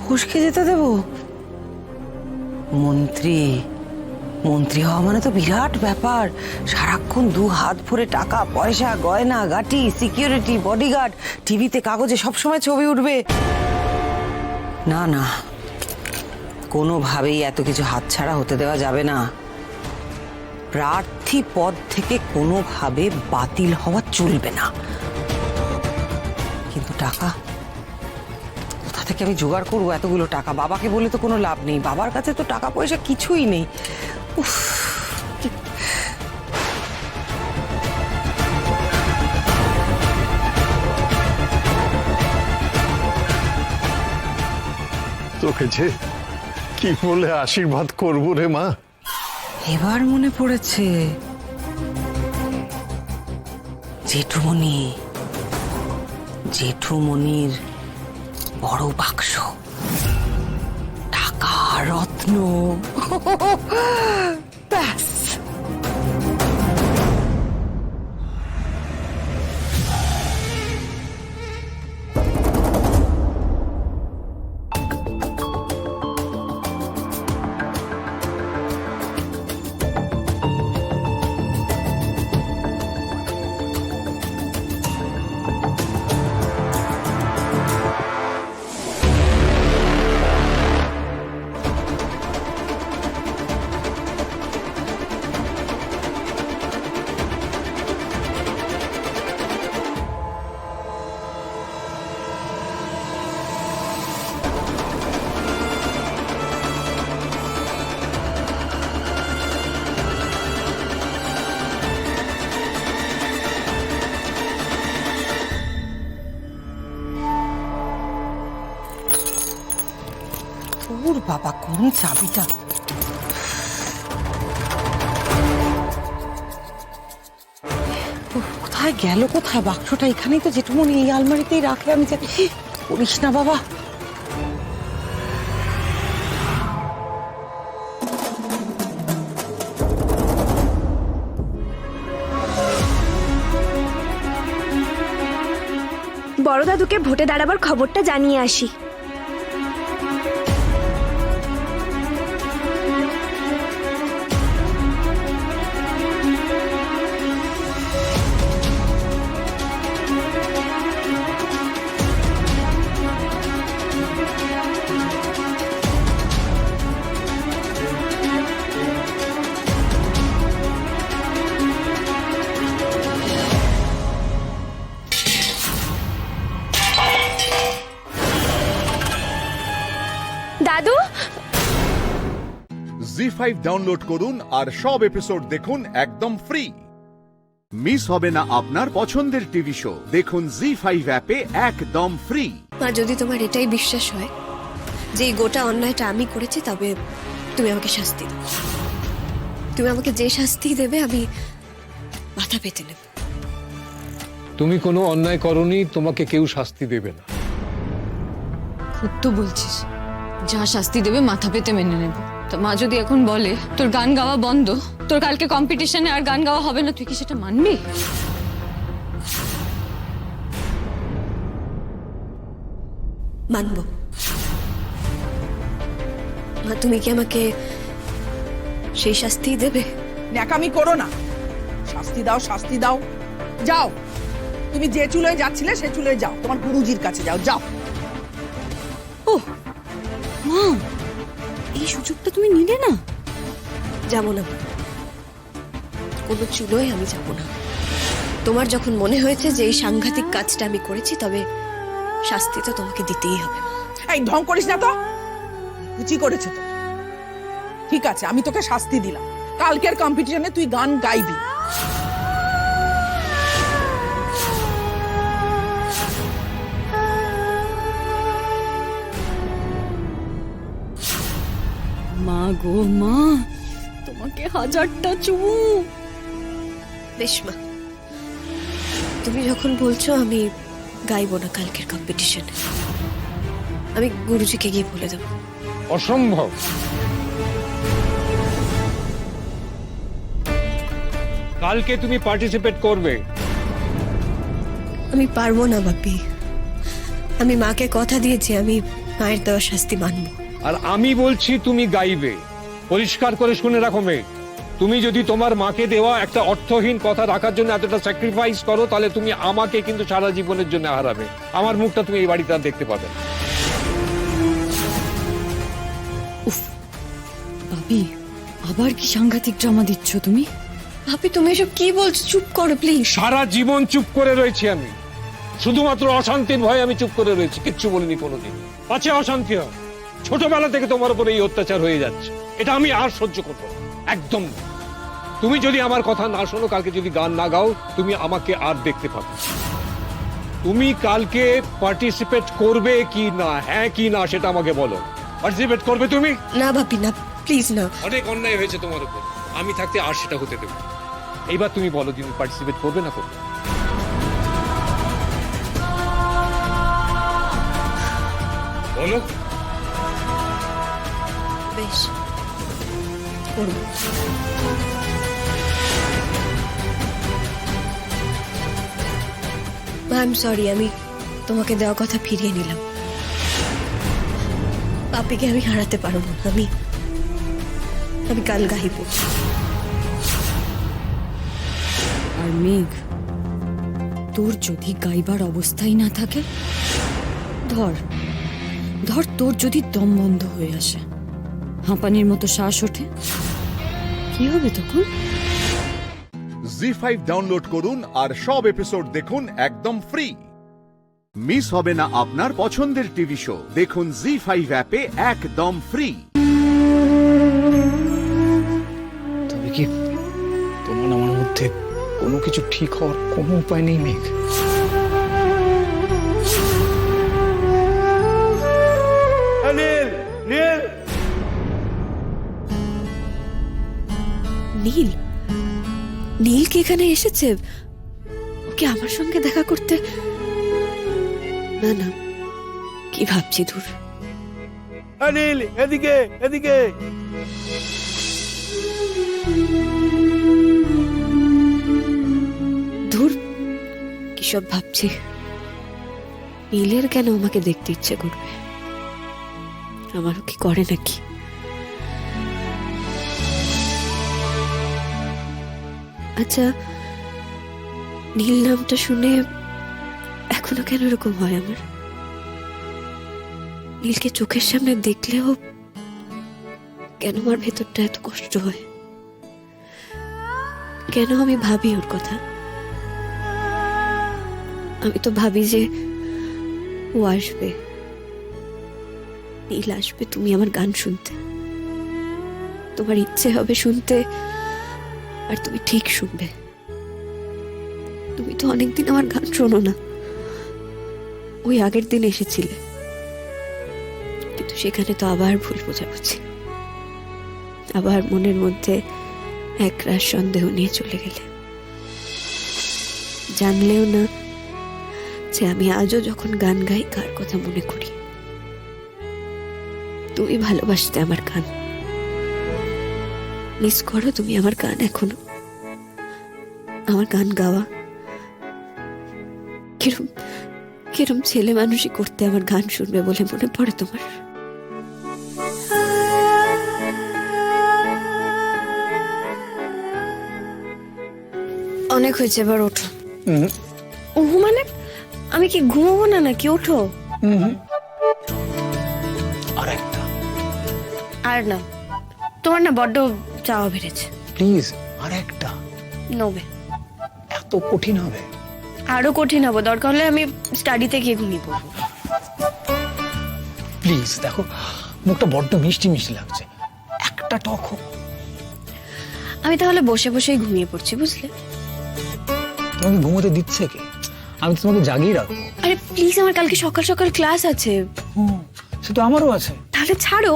ফসকে যেতে দেব? মন্ত্রী হওয়া মানে তো বিরাট ব্যাপার। সারাক্ষণ 2 হাত ভরে টাকা পয়সা, গয়না গাটি, সিকিউরিটি, বডিগার্ড, টিভিতে কাগজে সবসময় ছবি উঠবে। না না, কোনোভাবেই এত কিছু হাতছাড়া হতে দেওয়া যাবে না। প্রার্থী পদ থেকে কোনোভাবে বাতিল হওয়া চলবে না। কিন্তু টাকা কোথা থেকে আমি জোগাড় করবো এতগুলো টাকা? বাবাকে বলে তো কোনো লাভ নেই, বাবার কাছে তো টাকা পয়সা কিছুই নেই। উফ, তোকে যে কি বলে আশীর্বাদ করবো রে মা। এবার মনে পড়েছে, জেঠুমনির বড় বাক্স, টাকা রত্ন ব্যাস। ওর বাবা, কোন চাবিটা? কোথায় গেল, কোথায় বাক্সটা? এখানেই তো, জেঠুমনি এই আলমারিতেই রাখলে। আমি জানি। করিস না বাবা। বড় দাদুকে ভোটে দাঁড়াবার খবরটা জানিয়ে আসি। দাদু, জি5 ডাউনলোড করুন আর সব এপিসোড দেখুন একদম ফ্রি। মিস হবে না আপনার পছন্দের টিভি শো। দেখুন জি5 অ্যাপে একদম ফ্রি। মা, যদি তোমার এটাই বিশ্বাস হয় যে এই গোটা অন্যায়টা আমি করেছি, তবে তুমি আমাকে শাস্তি দাও। তুমি আমাকে যে শাস্তি দেবে আমি মাথা পেতে নেব। তুমি কোনো অন্যায় করনি, তোমাকে কেউ শাস্তি দেবে না। খুব তো বলছিস, যা শাস্তি দেবে মাথা পেতে মেনে নেব। তো মা যদি এখন বলে তোর গান গাওয়া বন্ধ, তোর কালকে কম্পিটিশনে আর গান গাওয়া হবে না, তুই কি সেটা মানবি? মানব। মা, তুমি কি আমাকে সেই শাস্তি দেবে? ন্যাকামি করো না। শাস্তি দাও, শাস্তি দাও। যাও, তুমি যে চুলোয় যাচ্ছিলে সে চুলোয় যাও, তোমার গুরুজির কাছে যাও। যাও। ও মা, এই সুযোগটা তুমি নিলে না। যাবো না, কোনো চুলোয় আমি যাব না। তোমার যখন মনে হয়েছে যে এই সাংঘাতিক কাজটা আমি করেছি, তবে শাস্তি তো তোমাকে দিতেই হবে। এই ঢং করিস না তো, কুচি করেছে তো। ঠিক আছে, আমি তোকে শাস্তি দিলাম। কালকের কম্পিটিশনে তুই গান গাইবি। মা গো মা, তোমাকে হাজারটা চুমু। বেশ মা, তুমি যখন বলছো আমি গাইবো না কালকের কম্পিটিশনে, আমি গুরুজিকে গিয়ে বলে দেবো। অসম্ভব। কালকে তুমি পার্টিসিপেট করবে। আমি পারবো না বাপি। আমি মাকে কথা দিয়েছি, আমি মায়ের দেওয়া শাস্তি মানবো। আর আমি বলছি তুমি গাইবে। পরিষ্কার করে শুনে রাখো মেয়ে, তুমি যদি তোমার মাকে দেওয়া একটা অর্থহীন কথা রাখার জন্য এতটা স্যাক্রিফাইস করো, তাহলে তুমি আমাকে কিন্তু সারা জীবনের জন্য হারাবে। আমার মুখটা তুমি এই বাড়িতে আর দেখতে পাবে না। ভাবি, আবার কি সাংঘাতিক ড্রামা দিচ্ছ তুমি? ভাবি, তুমি এসব কি বলছো? চুপ করো প্লিজ। সারা জীবন চুপ করে রয়েছি আমি, শুধুমাত্র অশান্তির ভয়ে আমি চুপ করে রয়েছি, কিচ্ছু বলিনি কোনোদিন। পাছে অশান্তি হয়, ছোটবেলা থেকে তোমার উপরে এই অত্যাচার হয়ে যাচ্ছে, এটা আমি আর সহ্য করবো না, একদম না। তুমি যদি আমার কথা না শোনো, কালকে যদি গান না গাও, তুমি আমাকে আর দেখতে পাবে। তুমি কালকে পার্টিসিপেট করবে কি না, হ্যাঁ কি না সেটা আমাকে বলো। পার্টিসিপেট করবে তুমি? না ভাবি, না প্লিজ না। অনেক অন্যায় হয়েছে তোমার উপর, আমি থাকতে আর সেটা হতে দেবো। এইবার তুমি বলো, তুমি পার্টিসিপেট করবে না করবে? বলো। বেশ করবো। আই এম সরি, আমি তোমাকে দেওয়া কথা ফিরিয়ে নিলাম। পাপিকে আমি হারাতে পারবো না। আমি গান গাইব। আর মেঘ, তোর যদি গাইবার অবস্থাই না থাকে, ধর তোর যদি দম বন্ধ হয়ে আসে, হাঁপানির মতো শ্বাস ওঠে, কি হবে তখন? জি5 ডাউনলোড করুন আর সব এপিসোড দেখুন একদম ফ্রি। মিস হবে না আপনার পছন্দের টিভি শো। দেখুন জি5 অ্যাপে একদম ফ্রি। তবে কি তোমার আমার মধ্যে কোনো কিছু ঠিক হওয়ার কোনো উপায় নেই মেঘ? নীল নীল কি এখানে এসেছে? ওকে আমার সঙ্গে দেখা করতে? না না, কি ভাবছি দূর। নীল, এদিকে এদিকে। ধুর, কিসব ভাবছি। নীলের কেন আমাকে দেখতে ইচ্ছে করবে? আমারও কি করে নাকি? আচ্ছা, নীল নামটা শুনে এখনো কেন এরকম হয় আমার? নীলকে চোখের সামনে দেখলেও কেন আমার ভেতরটা এত কষ্ট হয়? কেন আমি ভাবি ওর কথা? আমি তো ভাবি যে ও আসবে, নীল আসবে, তুমি আমার গান শুনতে, তোমার ইচ্ছে হবে শুনতে, আর তুমি ঠিক শুনবে। তুমি তো অনেকদিন আমার গান শোনো না। ওই আগের দিন এসেছিলে, কিন্তু সেখানে তো আবার ভুল বোঝাবুঝি, আবার মনের মধ্যে একরাশ সন্দেহ নিয়ে চলে গেলে। জানলেও না যে আমি আজও যখন গান গাই কার কথা মনে করি। তুমি ভালোবাসতে আমার গান, মিস করো তুমি আমার গান এখনো। আমার গান গাওয়া কিরম কিরম ছেলে মানুষই করতে আমার গান শুনবে বলে মনে পড়ে তোমার? অনেক হয়েছে, এবার ওঠো। ও মানে আমি কি ঘুমাবো না নাকি? ওঠো। আর না, তোমার না বড্ড চাওয়া বেড়েছে। প্লিজ আর একটা। নবে। এত কঠিন হবে? আরো কঠিন হবে, দরকার হলে আমি স্টাডিতে গিয়ে ঘুমিয়ে পড়বো। প্লিজ দেখো, মুখটা বড্ড মিষ্টি মিষ্টি লাগছে, একটা টক হোক। আমি তাহলে বসে বসেই ঘুমিয়ে পড়ছি, বুঝলে? তোমাকে ঘুমোতে দিচ্ছে কে? আমি তো তোমাকে জাগিয়ে রাখবো। আরে প্লিজ, আমার কালকে সকাল সকাল ক্লাস আছে। সে তো আমারও আছে। তাহলে ছাড়ো।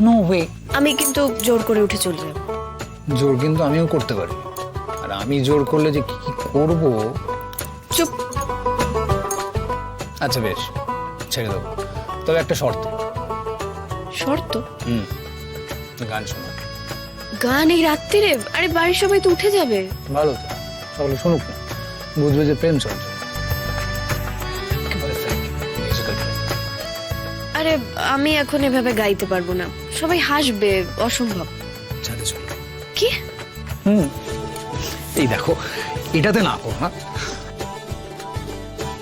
No way. আমি কিন্তু জোর করে উঠে চলে যাবো। জোর কিন্তু আমিও করতে পারি, আর আমি জোর করলে যে কি কি করব। চুপ। আচ্ছা বেশ, ছেড়ে দেবো, তবে একটা শর্ত। শর্ত? গান শোনো। গান এই রাত্রিরে? আরে বাড়ির সবাই তো উঠে যাবে। ভালো তো, সকলে শুনুক না, বুঝবে যে প্রেম চলছে। আরে আমি এখন এভাবে গাইতে পারবো না, সবাই হাসবে, অসম্ভব। কি? এই দেখো, এটাতে না করো। হ্যাঁ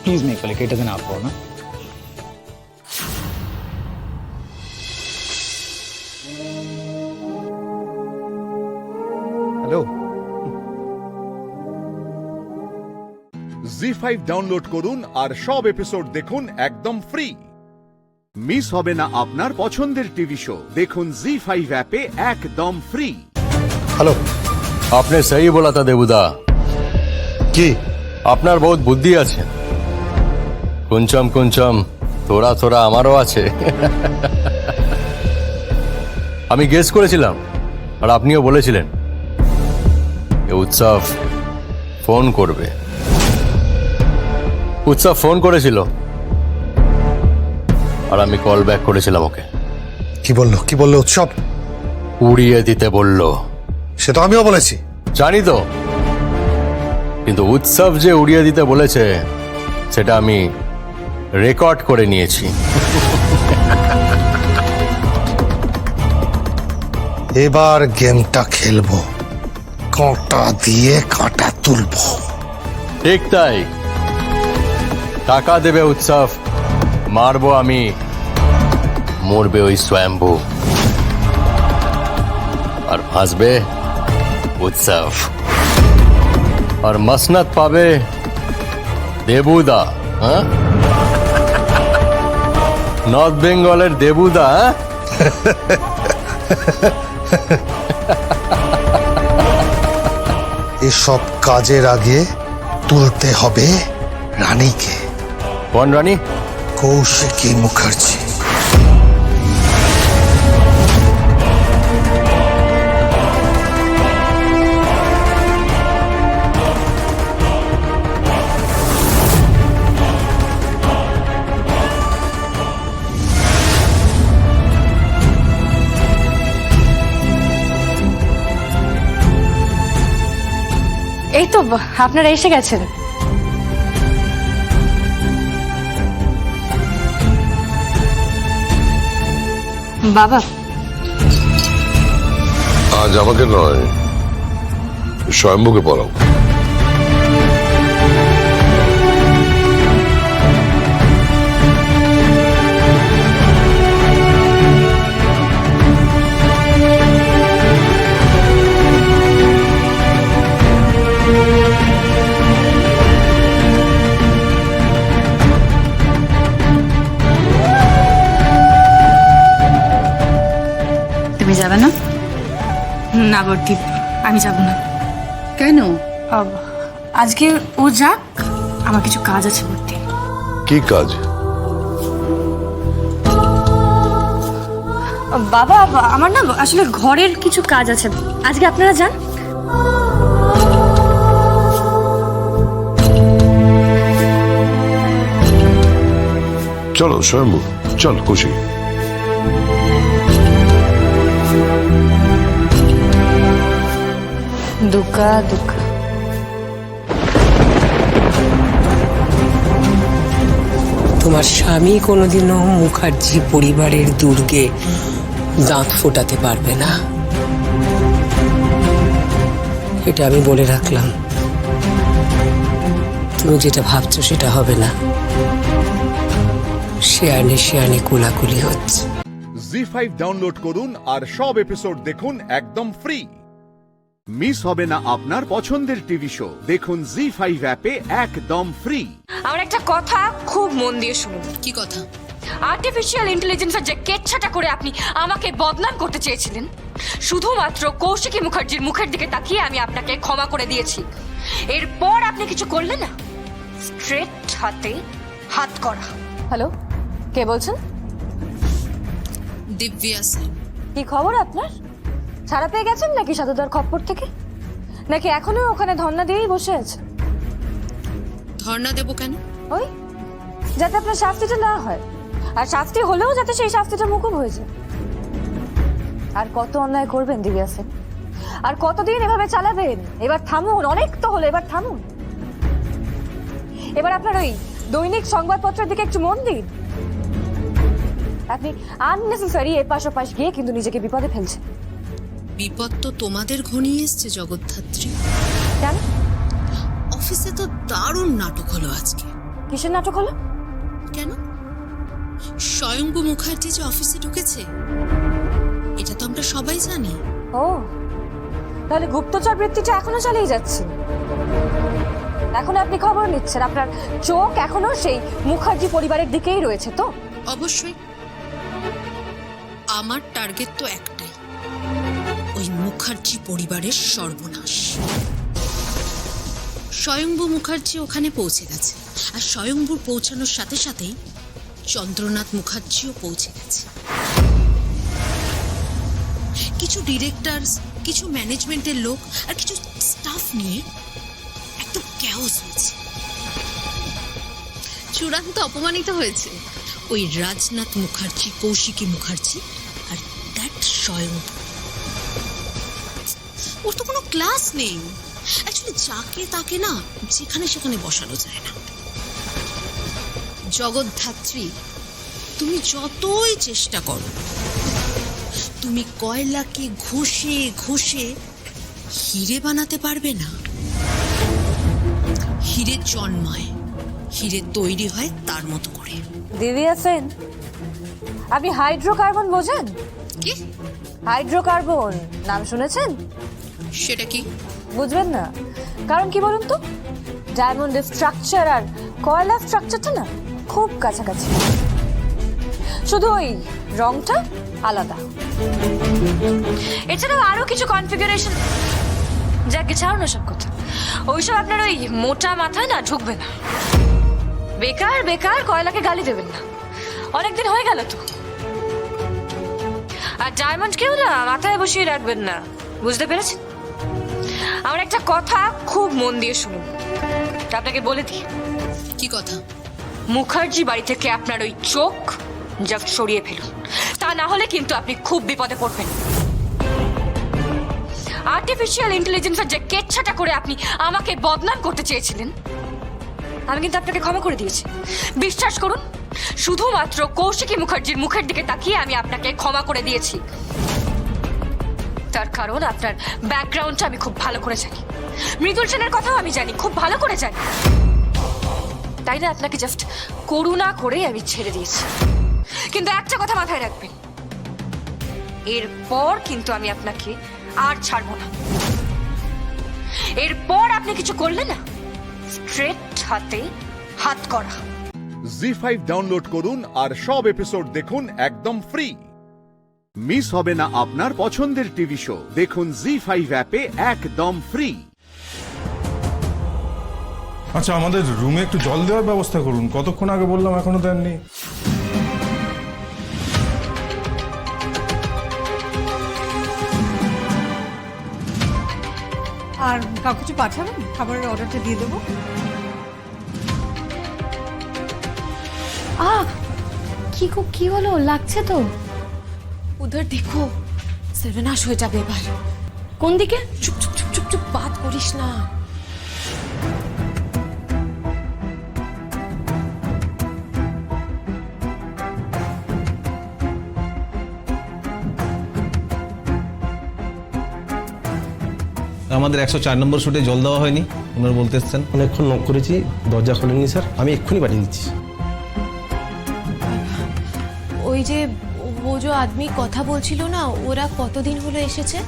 প্লিজ মেঘালিকা, এটাতে না করো না। হ্যালো, জি5 ডাউনলোড করুন আর সব এপিসোড দেখুন একদম ফ্রি। মিস হবে না আপনার পছন্দের টিভি শো। দেখুন জি5 অ্যাপে একদম ফ্রি। हेलो, आपने सही बोला था देवुदा कि আপনার বহুত বুদ্ধি আছে। কুঞ্চম কুঞ্চম থোড়া থোড়া আমারও আছে। আমি গেস করেছিলাম, আর আপনিও বলেছিলেন এই উৎসব ফোন করবে। উৎসব ফোন করেছিল, আর আমি কল ব্যাক করেছিলাম ওকে। কি বললো উৎসব? উড়িয়ে দিতে বললো। সে তো আমিও বলেছি। জানি তো, কিন্তু উৎসব যে উড়িয়ে দিতে বলেছে সেটা আমি রেকর্ড করে নিয়েছি। এবার গেমটা খেলবো, কাঁটা দিয়ে কাঁটা তুলবো। ঠিক তাই, টাকা দেবে উৎসব, মারবো আমি, মরবে ওই স্বয়ম্ভু, আর ভাসবে উৎসব, আর মসনদ পাবে দেবুদা। হ্যাঁ, নর্থ বেঙ্গলের দেবুদা। এসব কাজের আগে তুলতে হবে রানীকে। কোন রানী? কৌশিকী মুখার্জি। এই তো আপনারা এসে গেছেন। বাবা, আজ আমাকে নয়, স্বয়ম্ভুকে পড়াও। তুমি যাবে না? না বর্দি, আমি যাব না। কেন? আজকে ও যাক, আমার কিছু কাজ আছে বর্দি। কি কাজ? বাবা, আমার না আসলে ঘরের কিছু কাজ আছে, আজকে আপনারা যান। চলো স্বয়ম্ভু, চল খুশি। দুকা দুকা। তোমার স্বামী কোনোদিনও মুখার্জি পরিবারের দুর্গে দাঁত ফোটাতে পারবে না, এটা আমি বলে রাখলাম। তুমি যেটা ভাবছো সেটা হবে না। শেয়ানে কুলাকুলি হচ্ছে। জি5 ডাউনলোড করুন আর সব এপিসোড দেখুন একদম ফ্রি। মিস হবে না আপনার পছন্দের টিভি শো, দেখুন জি5 অ্যাপে একদম ফ্রি। আমার একটা কথা খুব মন দিয়ে শুনুন। কি কথা? আর্টিফিশিয়াল ইন্টেলিজেন্সের যে কেচ্ছাটা করে আপনি আমাকে বদনাম করতে চেয়েছিলেন, শুধুমাত্র কৌশিকী মুখার্জির মুখের দিকে তাকিয়ে আমি আপনাকে ক্ষমা করে দিয়েছি। এরপর আপনি কিছু করলেন না, স্ট্রেট হাতে হাত করা। হ্যালো, কে বলছেন? দিব্যা সেন। কি খবর আপনার? ছাড়া পেয়ে গেছেন নাকি সাধুদার খপ্পর থেকে, নাকি এখনো ওখানে ধর্ণা দিয়েই বসে আছে? ধর্ণা দেবো কেন? ওই যাতে আপনার শাস্তিটা না হয়, আর শাস্তি হলেও যাতে সেই শাস্তিটা মুকুব হয়ে যায়। আর কত অন্যায় করবেন দিব্যা সেন? আর কতদিন এভাবে চালাবেন? এবার থামুন, অনেক তো হলো, এবার থামুন। এবার আপনার ওই দৈনিক সংবাদপত্রের দিকে একটু মন দিন। আপনি আননেসেসারি এপাশ ওপাশ গিয়ে কিন্তু নিজেকে বিপদে ফেলছেন। বিপদ তো তোমাদের ঘনিয়ে এসছে জগদ্ধাত্রী। কেন? অফিসে তো দারুণ নাটক হলো আজকে। কিসের নাটক হলো? কেন? স্বয়ম্ভু মুখার্জি যে অফিসে ঢুকেছে, এটা তো আমরা সবাই জানি। ও, তাহলে গুপ্তচর বৃত্তিটা এখনো চালিয়ে যাচ্ছে। এখন আপনি খবর নিচ্ছেন, আপনার চোখ এখনো সেই মুখার্জি পরিবারের দিকেই রয়েছে তো? অবশ্যই। আমার টার্গেট তো একটাই, ওই মুখার্জি পরিবারের সর্বনাশ। স্বয়ম্ভু মুখার্জি ওখানে পৌঁছে গেছে, আর স্বয়ম্ভুর পৌঁছানোর সাথে সাথেই চন্দ্রনাথ মুখার্জিও পৌঁছে গেছে। কিছু ডিরেক্টরস, কিছু ম্যানেজমেন্টের লোক আর কিছু স্টাফ নিয়ে একদম ক্যাওস হয়েছে। চূড়ান্ত অপমানিত হয়েছে ওই রাজনাথ মুখার্জি, কৌশিকী মুখার্জি আর স্বয়ং, ওর তো কোনো ক্লাস নেই। অ্যাকচুয়ালি যাকে তাকে না যেখানে সেখানে বসানো যায় না। জগদ্ধাত্রী, তুমি যতই চেষ্টা করো, তুমি কয়লাকে ঘষে ঘষে হিরে বানাতে পারবে না। হিরে জন্মায়, হিরে তৈরি হয় তার মতো করে। দিদি আছেন? আপনি হাইড্রোকার্বন বোঝেন? কি হাইড্রোকার্বন নাম শুনেছেন? সেটা কি? বুঝবেন না? কারণ কি বলুন তো, ডায়মন্ডের স্ট্রাকচার আর কয়লার স্ট্রাকচারটা না খুব কাছাকাছি, শুধু ওই রংটা আলাদা। এছাড়াও আরো কিছু কনফিগারেশন, যাকে ছাড়ো না সব কথা, ওইসব আপনার ওই মোটা মাথায় না ঢুকবে না। বেকার বেকার কয়লাকে গালি দেবেন না, অনেকদিন হয়ে গেল তো। আর ডায়মন্ডকেও না মাথায় বসিয়ে রাখবেন না, বুঝতে পেরেছেন? আমার একটা কথা খুব মন দিয়ে শুনুন, আপনাকে বলে দিই। কি কথা? মুখার্জি বাড়ি থেকে আপনার ওই চোখ জাস্ট সরিয়ে ফেলুন, তা না হলে কিন্তু আপনি খুব বিপদে পড়বেন। আর্টিফিশিয়াল ইন্টেলিজেন্সের যে কেচ্ছাটা করে আপনি আমাকে বদনাম করতে চেয়েছিলেন, আমি কিন্তু আপনাকে ক্ষমা করে দিয়েছি। বিশ্বাস করুন, শুধুমাত্র কৌশিকী মুখার্জির মুখের দিকে তাকিয়ে আমি আপনাকে ক্ষমা করে দিয়েছি। তার কারণ আপনার ব্যাকগ্রাউন্ডটা আমি খুব ভালো করে জানি, মৃদুল সেনের কথাও আমি জানি, খুব ভালো করে জানি। তাই না আপনাকে জাস্ট করুণা করে আমি ছেড়ে দিয়েছি। কিন্তু একটা কথা মাথায় রাখবেন, এরপর কিন্তু আমি আপনাকে আর ছাড়বো না। এরপর আপনি কিছু করলে না, স্ট্রেট হাতে হাত করা। জি5 ডাউনলোড করুন আর সব এপিসোড দেখুন একদম ফ্রি। মিস হবে না আপনার পছন্দের টিভি শো, দেখুন জি5 অ্যাপে একদম ফ্রি। আচ্ছা, আমাদের রুমে একটু জল দেওয়ার ব্যবস্থা করুন। কতক্ষণ আগে বললাম, এখনো দেননি। আর কাকু কিছু পাঠাবেন? খাবারের অর্ডারটা দিয়ে দেবো। কি হলো, লাগছে তো? উধর দেখো, সর্বনাশ হয়ে যাবে এবার। কোন দিকে? চুপ চুপ চুপ চুপ চুপ, বাত করিস না। আমাদের 104 নম্বর শুটে জল দেওয়া হয়নি, ওনারা বলতে এসছেন। অনেকক্ষণ নক করেছি, দরজা খোলেননি স্যার। আমি এক্ষুনি পাঠিয়ে দিচ্ছি। ওই যে ও যে আদমি কথা বলছিল না, ওরা কতদিন হলো এসেছে?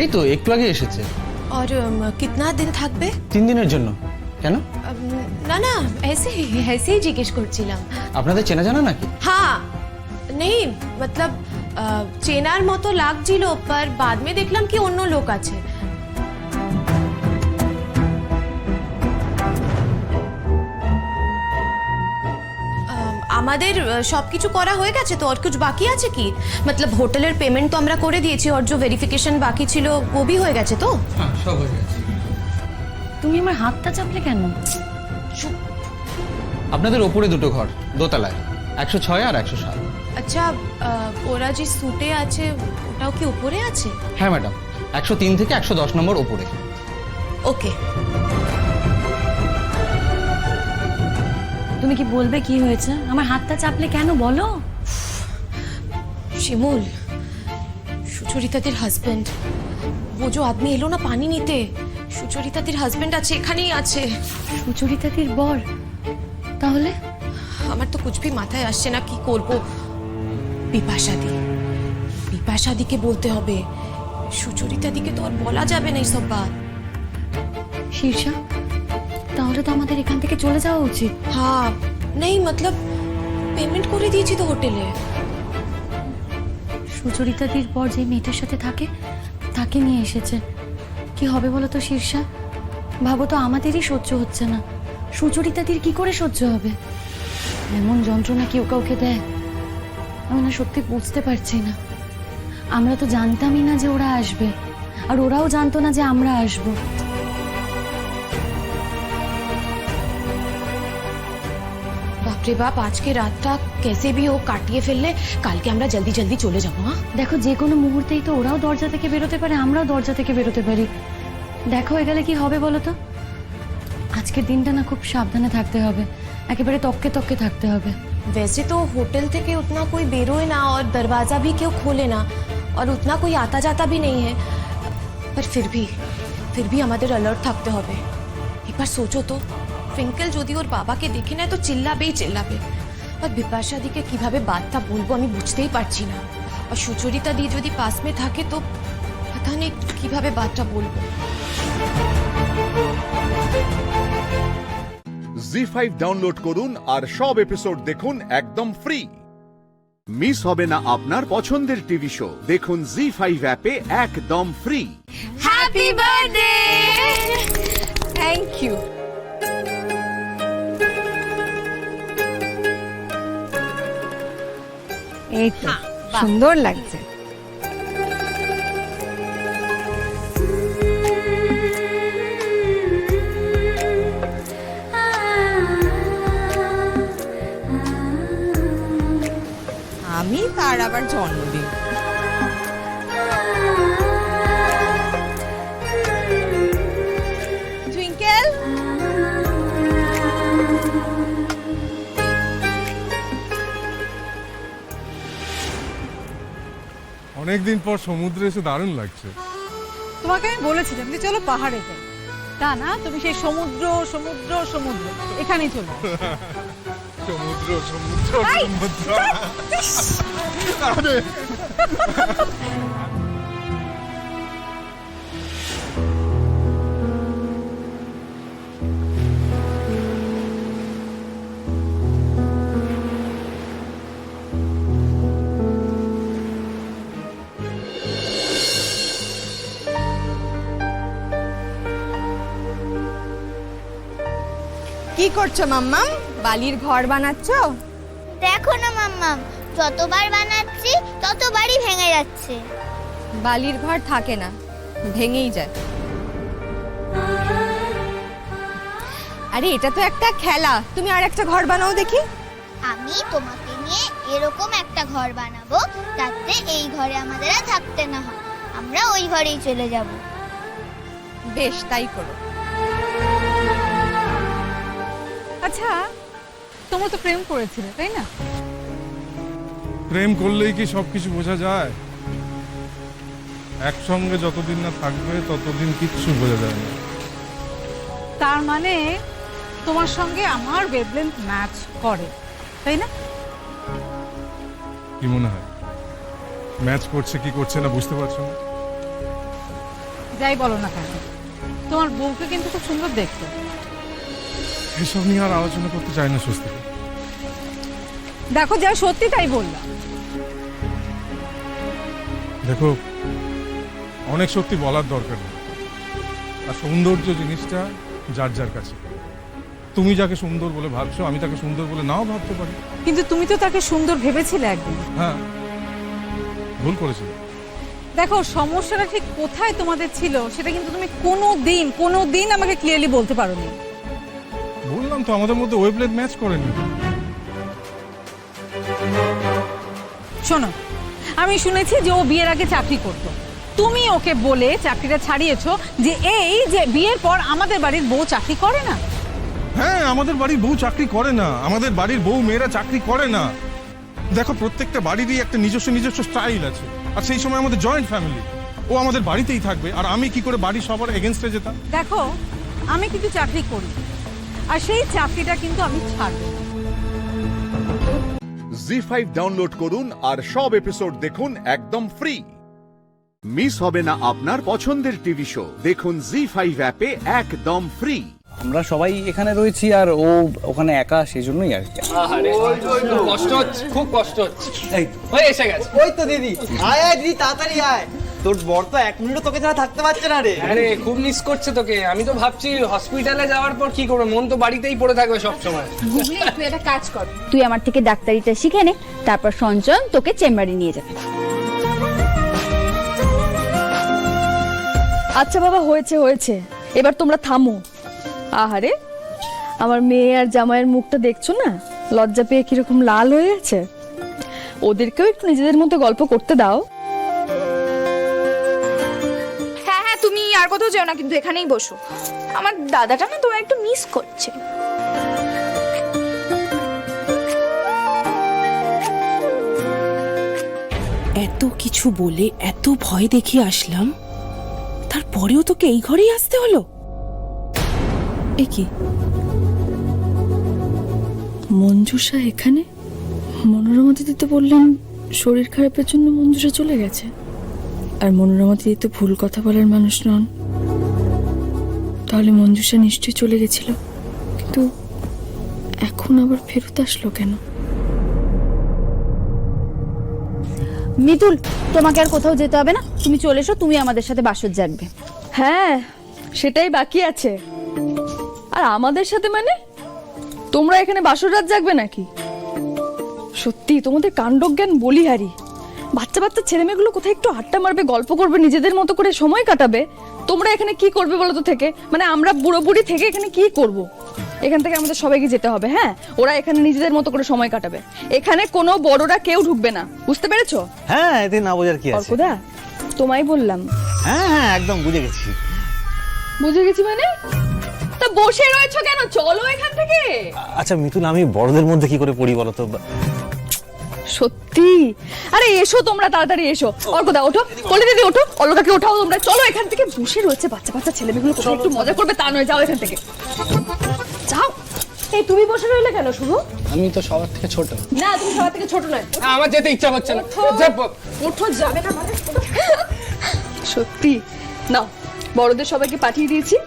এই তো একটু আগে এসেছে। আর কিতনা দিন থাকবে? 3 দিনের জন্য। কেন? না না, ऐसे ही জিজ্ঞেস করছিলাম। আপনাদের চেনা জানা নাকি? হ্যাঁ, নেই মতলব চেনার মতো লাগছিল, পর বাদ মে দেখলাম কি অন্য লোক আছে। আমাদের সবকিছু করা হয়ে গেছে তো, আর কিছু বাকি আছে কি? মতলব হোটেলের পেমেন্ট তো আমরা করে দিয়েছি, আর যে ভেরিফিকেশন বাকি ছিল ও ভি হয়ে গেছে তো? হ্যাঁ, সব হয়ে গেছে। তুমি আমার হাতটা চাপলে কেন? আপনাদের ওপরে দুটো ঘর, দোতলায়, 106 আর 107। আচ্ছা, ওরা যে সুটে আছে ওটাও কি উপরে আছে? হ্যাঁ ম্যাডাম, 103 থেকে 110 নম্বর ওপরে। ওকে। তুমি কি বলবে কি হয়েছে? আমার হাতটা চাপলে কেন বলো? শিমুল, সুচরিতাদের হাজবেন্ড, ও যে আদমি এলো না পানি নিতে, সুচরিতাদের হাজবেন্ড আছে, এখানেই আছে। সুচরিতাদের বর? তাহলে আমার তো কুছবি মাথায় আসছে না, কি করব। বিপাশাদিকে বলতে হবে, সুচরিতাদিকে তো আর বলা যাবে না এইসব বাত। শীর্ষা, তাহলে তো আমাদের এখান থেকে চলে যাওয়া উচিত। হ্যাঁ, নেই মতলব পেমেন্ট করে দিয়েছি তো হোটেলে। সুচরিতাদির পর যে মেয়েটার সাথে থাকে তাকে নিয়ে এসেছে। কি হবে বলো তো শীর্ষা? ভাবো তো, আমাদেরই সহ্য হচ্ছে না, সুচরিতাদির কি করে সহ্য হবে? এমন যন্ত্রণা কেউ কাউকে দেয়? আমি না সত্যি বুঝতে পারছি না। আমরা তো জানতামই না যে ওরা আসবে, আর ওরাও জানতো না যে আমরা আসবো। বাপরে বাপরে বাপ, আজকে রাতটা কেসে ভি হোক কাটিয়ে ফেললে কালকে আমরা জলদি জলদি চলে যাবো। হ্যাঁ দেখো, যে কোনো মুহূর্তেই তো ওরাও দরজা থেকে বেরোতে পারে, আমরাও দরজা থেকে বেরোতে পারি। দেখো হয়ে গেলে কি হবে বলো তো? আজকের দিনটা না খুব সাবধানে থাকতে হবে, একেবারে তককে তককে থাকতে হবে। वैसे तो होटल থেকে उतना कोई बेरोए ना और दरवाजा भी क्यों खोले ना और उतना कोई आता जाता भी नहीं है, पर फिर भी আমাদের अलर्ट থাকতে হবে। একবার সোচো তো, টুইঙ্কেল যদি ওর বাবাকে দেখে নেয় তো চিল্লাবেই চিল্লাবে, আর বিপাশা দিকে কিভাবে বাতটা বলবো আমি বুঝতেই পারছি না, আর সুচরিতা দি যদি পাস মে থাকে তো पता नहीं কিভাবে বাতটা বলবো। জি5 ডাউনলোড করুন আর সব এপিসোড দেখুন একদম ফ্রি। মিস হবে না আপনার পছন্দের টিভি শো, দেখুন জি5 অ্যাপে একদম free. Happy birthday! Thank you. এই তো সুন্দর লাগছে। আমি তার আবার জন্মদিন। টুইঙ্কেল, অনেকদিন পর সমুদ্রে এসে দারুণ লাগছে। তোমাকে আমি বলেছিলাম যে চলো পাহাড়ে যাই, তা না তুমি সেই সমুদ্র সমুদ্র সমুদ্র এখানেই চলো। সমুদ্র সমুদ্র সমুদ্র। আরে কি করছো মাম্মাম? বালির ঘর বানাচ্ছো? দেখো না মাম্মাম, যতবার বানাচ্ছি ততবারই ভেঙে যাচ্ছে। বালির ঘর থাকে না, ভেঙেই যায়। আরে এটা তো একটা খেলা, তুমি আর একটা ঘর বানাও দেখি। আমি তোমাকে নিয়ে এরকম একটা ঘর বানাবো যাতে এই ঘরে আমাদের আর থাকতে না হয়, আমরা ওই ঘরেই চলে যাব। বেশ, তাই করো। আচ্ছা, তোমরা তো প্রেম করেছিলে তাই না? প্রেম করলেই কি সবকিছু বোঝা যায়? একসঙ্গে যতদিন না থাকবে ততদিন কিচ্ছু বোঝা যায় না। তার মানে তোমার সঙ্গে আমার ওয়েভলেন্থ ম্যাচ করে, তাই না? কি মনে হয় ম্যাচ করছে কি করছে না বুঝতে পারছো না? যাই বলো না কেন, তোমার বউকে কিন্তু খুব সুন্দর দেখতে। এসব নিয়ে আর আলোচনা করতে চাই না স্বস্তি। দেখো, যা সত্যি তাই বললাম। দেখো, অনেক সত্যি বলার দরকার নেই, আর সৌন্দর্য জিনিসটা যার যার কাছে। তুমি যাকে সুন্দর বলে ভাবছো আমি তাকে সুন্দর বলে নাও ভাবতে পারি। কিন্তু তুমি তো তাকে সুন্দর ভেবেছিলে একদিন। হ্যাঁ, ভুল করেছিলে। দেখো, সমস্যাটা ঠিক কোথায় তোমাদের ছিল সেটা কিন্তু তুমি কোনোদিন আমাকে ক্লিয়ারলি বলতে পারোনি। বললাম তো আমাদের মধ্যে ওয়েভলেন্থ ম্যাচ করেনি। শোনো, আমি শুনেছি যে ও বিয়ের আগে চাকরি করত, তুমি ওকে বলে চাকরিটা ছাড়িয়েছো যে এই যে বিয়ের পর আমাদের বাড়ির বউ চাকরি করে না। হ্যাঁ, আমাদের বাড়ির বউ চাকরি করে না, আমাদের বাড়ির বউ মেয়েরা চাকরি করে না। দেখো, প্রত্যেকটা বাড়িরই একটা নিজস্ব স্টাইল আছে, আর সেই সময় আমাদের জয়েন্ট ফ্যামিলি, ও আমাদের বাড়িতেই থাকবে আর আমি কি করে বাড়ি সবার এগেনস্টে যেতাম? দেখো, আমি কিন্তু চাকরি করি, আর সেই চাকরিটা কিন্তু আমি ছাড়ব। জি5 ডাউনলোড করুন আর সব এপিসোড দেখুন একদম ফ্রি। মিস হবে না আপনার পছন্দের টিভি শো, দেখুন জি5 অ্যাপে একদম ফ্রি। আমরা সবাই এখানে রয়েছি আর ও ওখানে একা, সেই জন্যই আর কি। কষ্ট হচ্ছে, খুব কষ্ট হচ্ছে। ওই এসে গেছে। ওই তো দিদি, আয় আয় দিদি, তাড়াতাড়ি আয়। তোর বর তো এক মিনিটও তোকে ছাড়া থাকতে পারছে না রে। আরে খুব মিস করছে তোকে। আমি তো ভাবছি হসপিটালে যাওয়ার পর কি করবে, মন তো বাড়িতেই পড়ে থাকবে সব সময়। তুই একটা কাজ কর, তুই আমার থেকে ডাক্তারিটা শিখে নে, তারপর সঞ্চয়ন তোকে চেম্বারে নিয়ে যাবে। আচ্ছা বাবা, হয়েছে, এবার তোমরা থামো। আহারে, আমার মেয়ে আর জামাইয়ের মুখটা দেখছো না, লজ্জা পেয়ে কিরকম লাল হয়ে আছে। ওদেরকেও একটু নিজেদের মধ্যে গল্প করতে দাও। হ্যাঁ হ্যাঁ, তুমি আর কোথাও যেও না, কিন্তু এখানেই বসো। আমার দাদাটা না তোমায় একটু মিস করছে। এত কিছু বলে এত ভয় দেখিয়ে আসলাম, তারপরেও তোকে এই ঘরেই আসতে হলো? এ কি, মঞ্জুষা এখানে? মনোরমা দিদি তো বললেন শরীর খারাপের জন্য মঞ্জুষা চলে গেছে। আর মনোরমা দিদি তো ভুল কথা বলার মানুষ নন। তাহলে মঞ্জুষা নিশ্চয়ই চলে গেছিল, কিন্তু এখন আবার ফেরত আসলো কেন? মিতুল, তোমাকে আর কোথাও যেতে হবে না, তুমি চলে এসো, তুমি আমাদের সাথে বাসর জাগবে। হ্যাঁ, সেটাই বাকি আছে। আর আমাদের সাথে মানে? তোমরা এখানে বাসর রাত জাগবে নাকি? সত্যি তোমাদের কাণ্ডজ্ঞান বলিহারি। বাচ্চা বাচ্চা ছেলেমেয়েগুলো কোথায় একটু আড্ডা মারবে, গল্প করবে, নিজেদের মতো করে সময় কাটাবে। তোমরা এখানে কি করবে বলো তো থেকে? মানে আমরা বুড়ো বুড়ি থেকে এখানে কি করব? এখান থেকে আমাদের সবাইকে যেতে হবে। হ্যাঁ, ওরা এখানে নিজেদের মতো করে সময় কাটাবে। এখানে কোনো বড়রা কেউ ঢুকবে না, বুঝতে পেরেছো? হ্যাঁ, এতে না বোঝার কি আছে। অর্কদা, তোমায় বললাম। হ্যাঁ হ্যাঁ, একদম বুঝে গেছি। বুঝে গেছি মানে? তা বসে রয়েছো কেন? চলো এখান থেকে। আচ্ছা মিতুল, আমি বড়দের মধ্যে কি করে পড়ি বলো তো? সত্যি? আরে এসো তোমরা, তাড়াতাড়ি এসো। অর্কদা ওঠো, কলি দিদি ওঠো, অলকাকে ওঠাও তোমরা। চলো এখান থেকে। বসে রয়েছে বাচ্চা বাচ্চা ছেলেমেয়েগুলো, কোথাও একটু মজা করবে তা নয়। যাও এখান থেকে, যাও। এই তুমি বসে রইলে কেন শুভ? আমি তো সবার থেকে ছোট। না, তুমি সবার থেকে ছোট নয়। আমার যেতে ইচ্ছা করছে না। ওঠো, যাবে না মানে? সত্যি নাও, বড়দের সবাইকে পাঠিয়ে দিয়েছি।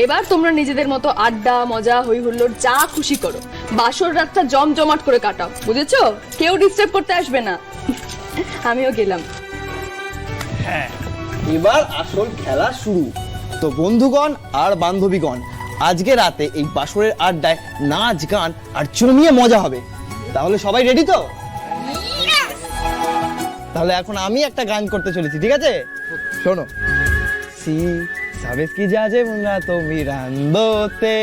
এবার তোমরা নিজেদের মতো আড্ডা মজা হই হুল্লোড় যা খুশি করো। বাসর রাতটা জমজমাট করে কাটাও, বুঝেছো? কেউ ডিস্টার্ব করতে আসবে না। আমিও গেলাম। হ্যাঁ, এবার আসল খেলা শুরু। তো বন্ধুগণ আর বান্ধবীগণ, আজকে রাতে এই বাসরের আড্ডায় নাচ গান আর জমিয়ে মজা হবে। তাহলে সবাই রেডি তো? তাহলে এখন আমি একটা গান করতে চলেছি, ঠিক আছে? শোনো। সি sabes que ya llevo un rato mirándote.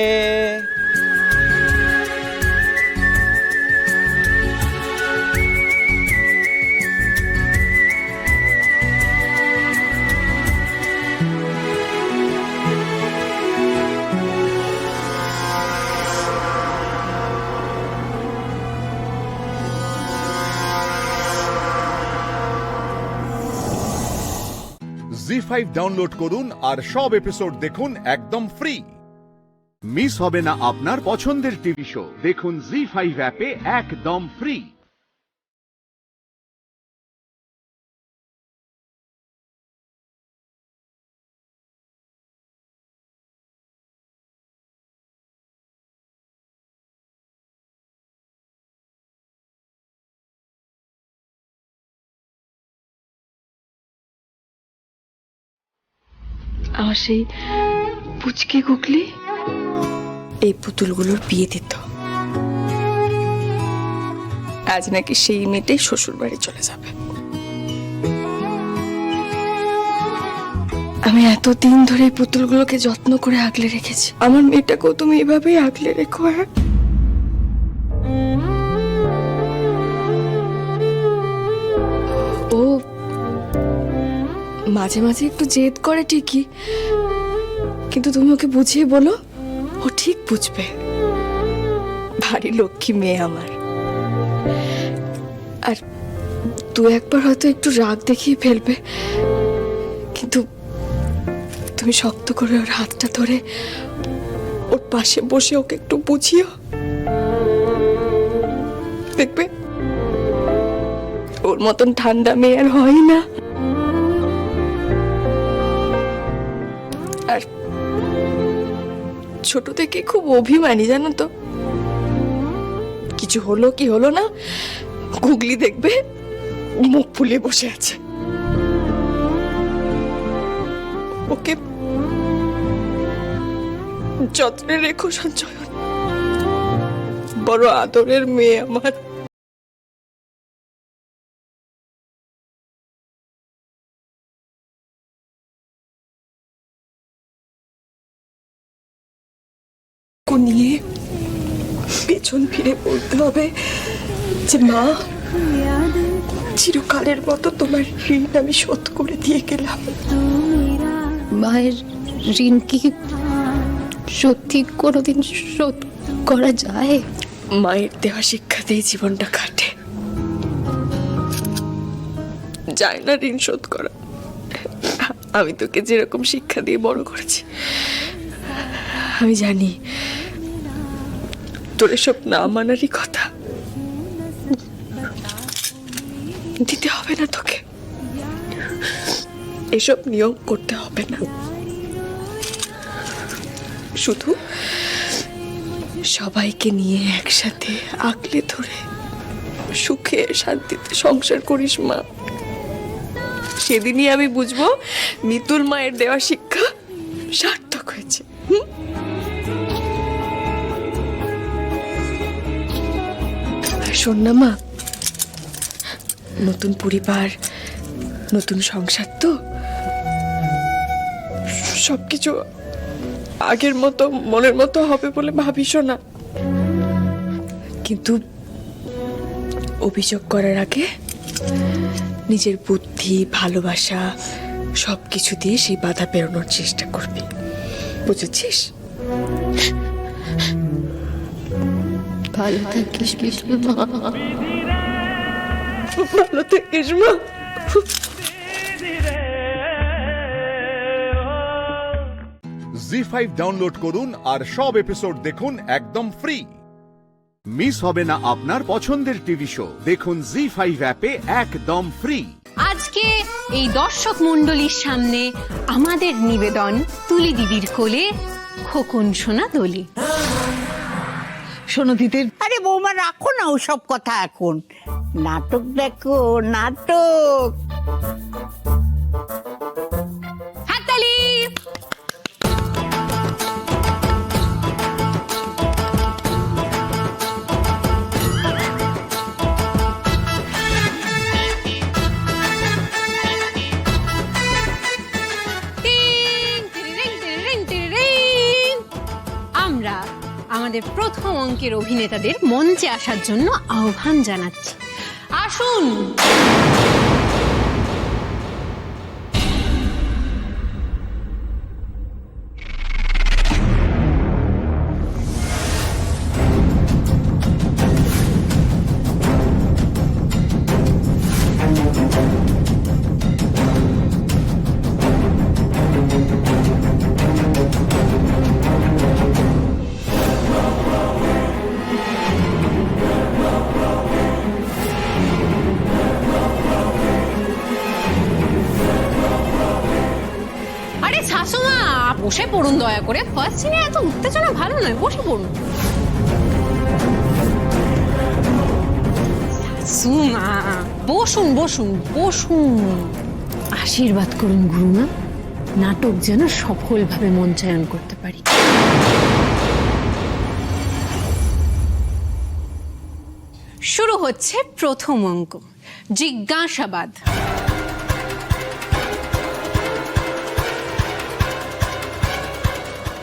Zee five download করুন আর সব এপিসোড দেখুন একদম ফ্রি। মিস হবে না আপনার পছন্দের টিভি শো। দেখুন জি5 অ্যাপে একদম ফ্রি। আমার সেই পুচকে গুগলি এই পুতুলগুলোর বিয়ে দিত। আজ নাকি সেই মেয়েটাই শ্বশুর বাড়ি চলে যাবে। আমি এতদিন ধরে এই পুতুলগুলোকে যত্ন করে আগলে রেখেছি। আমার মেয়েটাকেও তুমি এভাবেই আগলে রেখো। হ্যাঁ, ও মাঝে মাঝে একটু জেদ করে ঠিকই, কিন্তু তুমি ওকে বুঝিয়ে বলো, ও ঠিক বুঝবে। ভারী লক্ষ্মী মেয়ে আমার। আর দু একবার হয়তো একটু রাগ দেখিয়ে ফেলবে, কিন্তু তুমি শক্ত করে ওর হাতটা ধরে ওর পাশে বসে ওকে একটু বুঝিও, দেখবে ওর মতন ঠান্ডা মেয়ে আর হয় না। আর ছোট থেকে খুব অভিমানী, জানো তো? কিছু হলো কি হলো না, গুগলি দেখবে মুখ ফুলিয়ে বসে আছে। ওকে যত্নে রেখো সঞ্চয়ন, বড় আদরের মেয়ে আমার। নিয়ে পেছন ফিরে বলতে হবে যে মা, চিরকালের মতো তোমার ঋণ আমি শোধ করে দিয়ে গেলাম। মায়ের ঋণ কি সত্যি কোনোদিন শোধ করা যায়? মায়ের দেওয়া শিক্ষাতেই জীবনটা কাটে, যায় না ঋণ শোধ করা। আমি তোকে যেরকম শিক্ষা দিয়ে বড় করেছি, আমি জানি তোর এসব না মানারই কথা। দিতে হবে না তোকে, এসব নিয়ম করতে হবে না। শুধু সবাইকে নিয়ে একসাথে আঁকলে ধরে সুখে শান্তিতে সংসার করিস মা। সেদিনই আমি বুঝবো মিতুল মায়ের দেওয়া শিক্ষা সার্থক হয়েছে। শোন না মা, নতুন পরিবার, নতুন সংসার, তো সবকিছু আগের মতো মনের মতো হবে বলে ভাবিস না, কিন্তু অভিযোগ করার আগে নিজের বুদ্ধি, ভালোবাসা সবকিছু দিয়ে সেই বাধা পেরোনোর চেষ্টা করবি, বুঝেছিস? ভালো থাকিস মা, ভালো থাকিস মা। জি5 ডাউনলোড করুন আর সব এপিসোড দেখুন একদম ফ্রি। মিস হবে না আপনার পছন্দের টিভি শো, দেখুন জি5 অ্যাপে একদম ফ্রি। আজকে এই দর্শক মণ্ডলীর সামনে আমাদের নিবেদন তুলি দিদির কোলে খোকন সোনা দোলে। শোনো দিদির, আরে বৌমা রাখো না ওসব কথা, এখন নাটক দেখো, নাটক। হাততালি। আমরা আমাদের প্রথম অঙ্কের অভিনেতাদের মঞ্চে আসার জন্য আহ্বান জানাচ্ছি। আসুন। বসে পড়ুন দয়া করে, ফার্স্ট সিনে এত উত্তেজনা ভালো নয়, বসে পড়ুন। বসুন বসুন বসুন, আশীর্বাদ করুন গুরুমা, নাটক যেন সফলভাবে মঞ্চায়ন করতে পারি। শুরু হচ্ছে প্রথম অঙ্ক, জিজ্ঞাসাবাদ।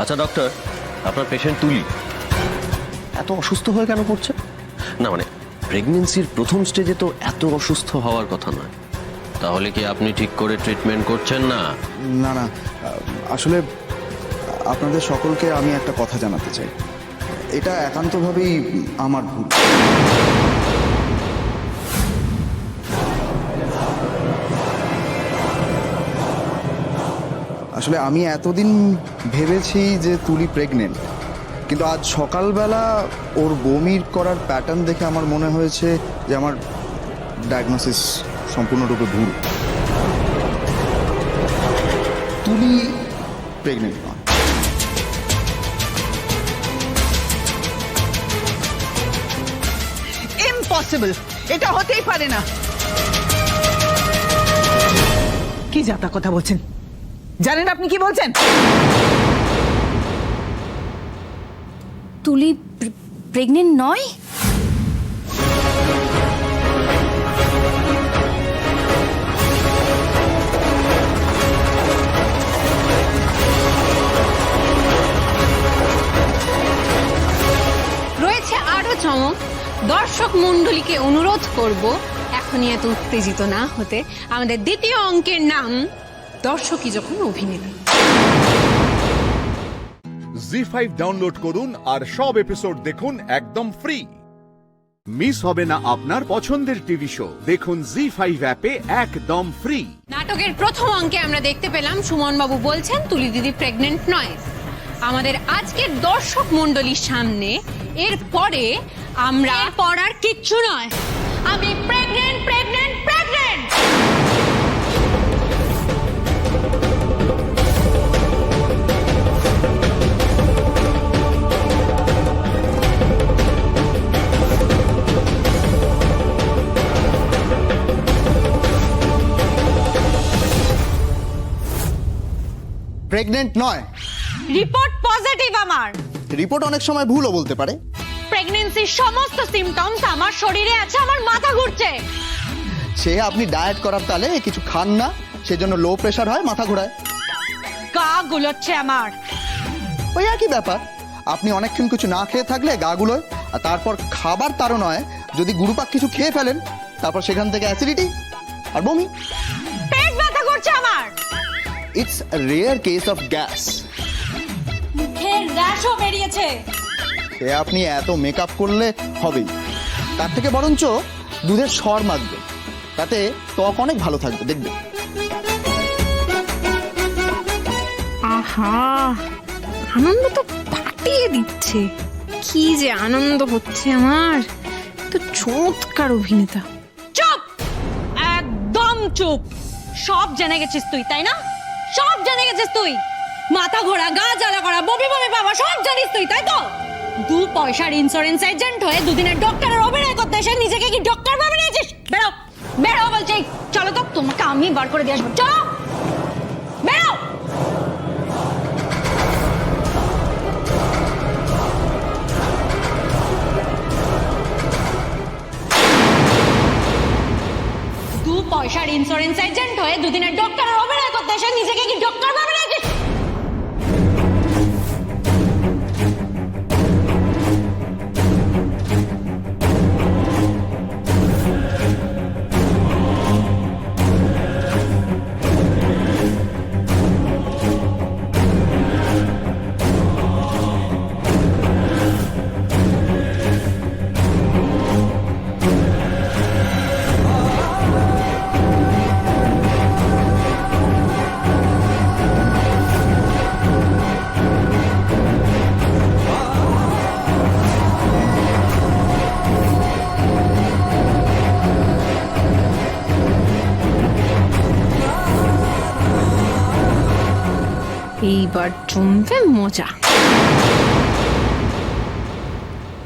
আচ্ছা ডক্টর, আপনার পেশেন্ট তুলি এত অসুস্থ হয়ে কেন পড়ছে? না মানে প্রেগনেন্সির প্রথম স্টেজে তো এত অসুস্থ হওয়ার কথা নয়। তাহলে কি আপনি ঠিক করে ট্রিটমেন্ট করছেন না? না না, আসলে আপনাদের সকলকে আমি একটা কথা জানাতে চাই, এটা একান্তভাবেই আমার ভুল। আসলে আমি এতদিন ভেবেছি যে তুলি প্রেগনেন্ট, কিন্তু আজ সকালবেলা ওর বমির করার প্যাটার্ন দেখে আমার মনে হয়েছে যে আমার ডায়াগনোসিস সম্পূর্ণরূপে ভুল। তুলি প্রেগনেন্ট নয়। ইম্পসিবল, এটা হতেই পারে না। কি যাতা কথা বলছেন? জানেন আপনি কি বলছেন? তুলি প্রেগনেন্ট নয়? রয়েছে দর্শক মণ্ডলীকে অনুরোধ করব এখনই এত উত্তেজিত না হতে। আমাদের দ্বিতীয় অঙ্কের নাম দর্শকই যখন অভিনেতা। জি5 ডাউনলোড করুন আর সব এপিসোড দেখুন একদম ফ্রি। মিস হবে না আপনার পছন্দের টিভি শো, দেখুন জি5 অ্যাপে একদম ফ্রি। নাটকের প্রথম অঙ্কে আমরা দেখতে পেলাম সুমন বাবু বলছেন তুলি দিদি প্রেগনেন্ট নয়। আমাদের আজকের দর্শক মণ্ডলীর সামনে এরপরে আমরা পড়ার কিচ্ছু নয়, আমি প্রেগনেন্ট প্রেগনেন্ট প্রেগনেন্ট। প্রেগনেন্ট নয়, রিপোর্ট পজিটিভ। আমার রিপোর্ট অনেক সময় ভুলও বলতে পারে। প্রেগন্যান্সির সমস্ত সিমটমস আমার শরীরে আছে, আমার মাথা ঘুরছে। সে আপনি ডায়েট করার তালে কিছু খান না, সেজন্য লো প্রেশার হয়, মাথা ঘোরায়। গা গুলোচ্ছে আমার। ওই একই ব্যাপার, আপনি অনেকক্ষণ কিছু না খেয়ে থাকলে গা গুলোয়, আর তারপর খাবার তারও নয়, যদি গুরুপাক কিছু খেয়ে ফেলেন তারপর সেখান থেকে অ্যাসিডিটি আর বমি। পেট ব্যথা করছে আমার। It's a rare case of gas. মুখের র্যাশও বেরিয়েছে। সে আপনি এত মেকআপ করলে হবেই, তার থেকে বরঞ্চ দুধের সর মাখবে, তাতে ত্বক অনেক ভালো থাকবে, দেখবে। আহা, আনন্দ তো ফাটিয়ে দিচ্ছে। কি যে আনন্দ হচ্ছে আমার, তো চমৎকার অভিনেতা। চুপ, একদম চুপ। সব জেনে গেছিস তুই, তাই না? সব জেনে গেছিস তুই। মাথা ঘোরা, গা জ্বালা করা, বমি বমি বাবা সব জানিস তুই, তাই তো? 2 পয়সার ইন্স্যুরেন্স এজেন্ট হয়ে দুদিনের ডক্টরের অভিনয় করতে এসে নিজেকে কি ডক্টর ভাবে নিয়েছিস? বেরো বেরো বলছি। চলো তো, তোমাকে আমি বার করে দিয়ে আসবো। চলো বেরো। পয়সার ইন্স্যুরেন্স এজেন্ট হয়ে দুদিনের ডক্টরের অভিনয় করতে এসে নিজেকে কি ডক্টর ভাবে নিয়েছিস? এইবার জমবে মজা।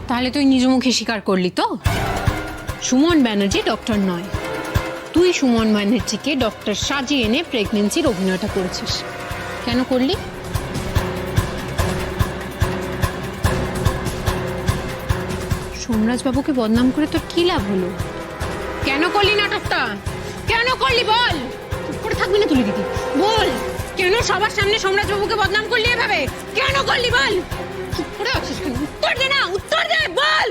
তাহলে তুই নিজ মুখে স্বীকার করলি তো সুমন ব্যানার্জি ডক্টর নয়, তুই সুমন ব্যানার্জিকে ডক্টর সাজিয়ে এনে প্রেগনেন্সির অভিনয়টা করেছিস। কেন করলি? সোমরাজ বাবুকে বদনাম করে তোর কি লাভ হলো? কেন করলি নাটকটা? কেন করলি বল? চুপ করে থাকবি না তুলি দিদি, বল কেন সবার সামনে সোমরাজ বাবুকে বদনাম করলি এভাবে? কেন করলি বল? চুপ করে আছিস কেন? উত্তর দে না, উত্তর দে, বল।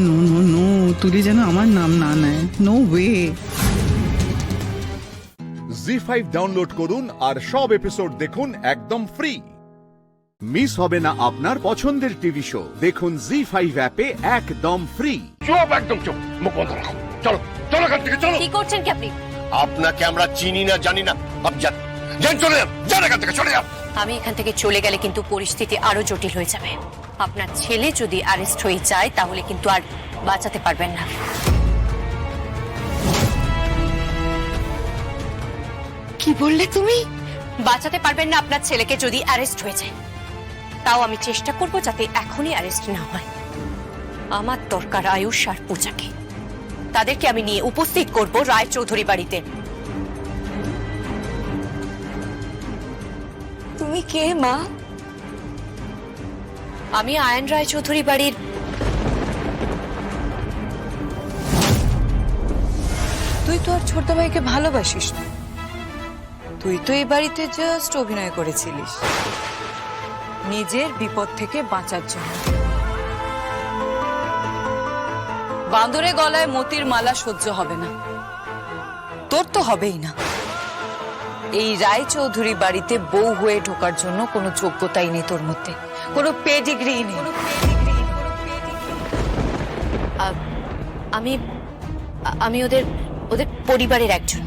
নো নো নো, তুলি যেন আমার নাম না নেয়, নো ওয়ে। জি5 ডাউনলোড করুন আর সব এপিসোড দেখুন একদম ফ্রি। মিস হবে না আপনার পছন্দের টিভি শো, দেখুন জি5 অ্যাপে একদম ফ্রি। চুপ, একদম চুপ, মুখ বন্ধ রাখো। চলো চলো, এখান থেকে চলো। কি করছেন কি আপনি? আপনাকে আমরা চিনি না, জানি না। আপ যান, যান, চলে যান, যান এখান থেকে, চলে যান। আমি এখান থেকে চলে গেলে কিন্তু পরিস্থিতি আরো জটিল হয়ে যাবে। আপনার ছেলে যদি অ্যারেস্ট হয়ে যায় তাহলে কিন্তু আর বাঁচাতে পারবেন না। কি বললে তুমি? বাঁচাতে পারবেন না আপনার ছেলেকে যদি অ্যারেস্ট হয়ে যায়। তাও আমি চেষ্টা করব যাতে এখনই অ্যারেস্ট না হয়। আমার দরকার আয়ুষ আর পূজাকে, তাদেরকে আমি নিয়ে উপস্থিত করব রায়চৌধুরী বাড়িতে। তুমি কে মা? আমি আয়ন রায়চৌধুরী বাড়ির। তুই তো আর ছোট ভাইকে ভালোবাসিস না, তুই তো এই বাড়িতে জাস্ট অভিনয় করেছিলিস নিজের বিপদ থেকে বাঁচার জন্য। বাঁদরে গলায় মতির মালা সহ্য হবে না, তোর তো হবেই না। এই রায়চৌধুরী বাড়িতে বউ হয়ে ঢোকার জন্য কোনো যোগ্যতাই নেই তোর মধ্যে, কোনো পেডিগ্রি নেই। আমি আমি ওদের ওদের পরিবারের একজন।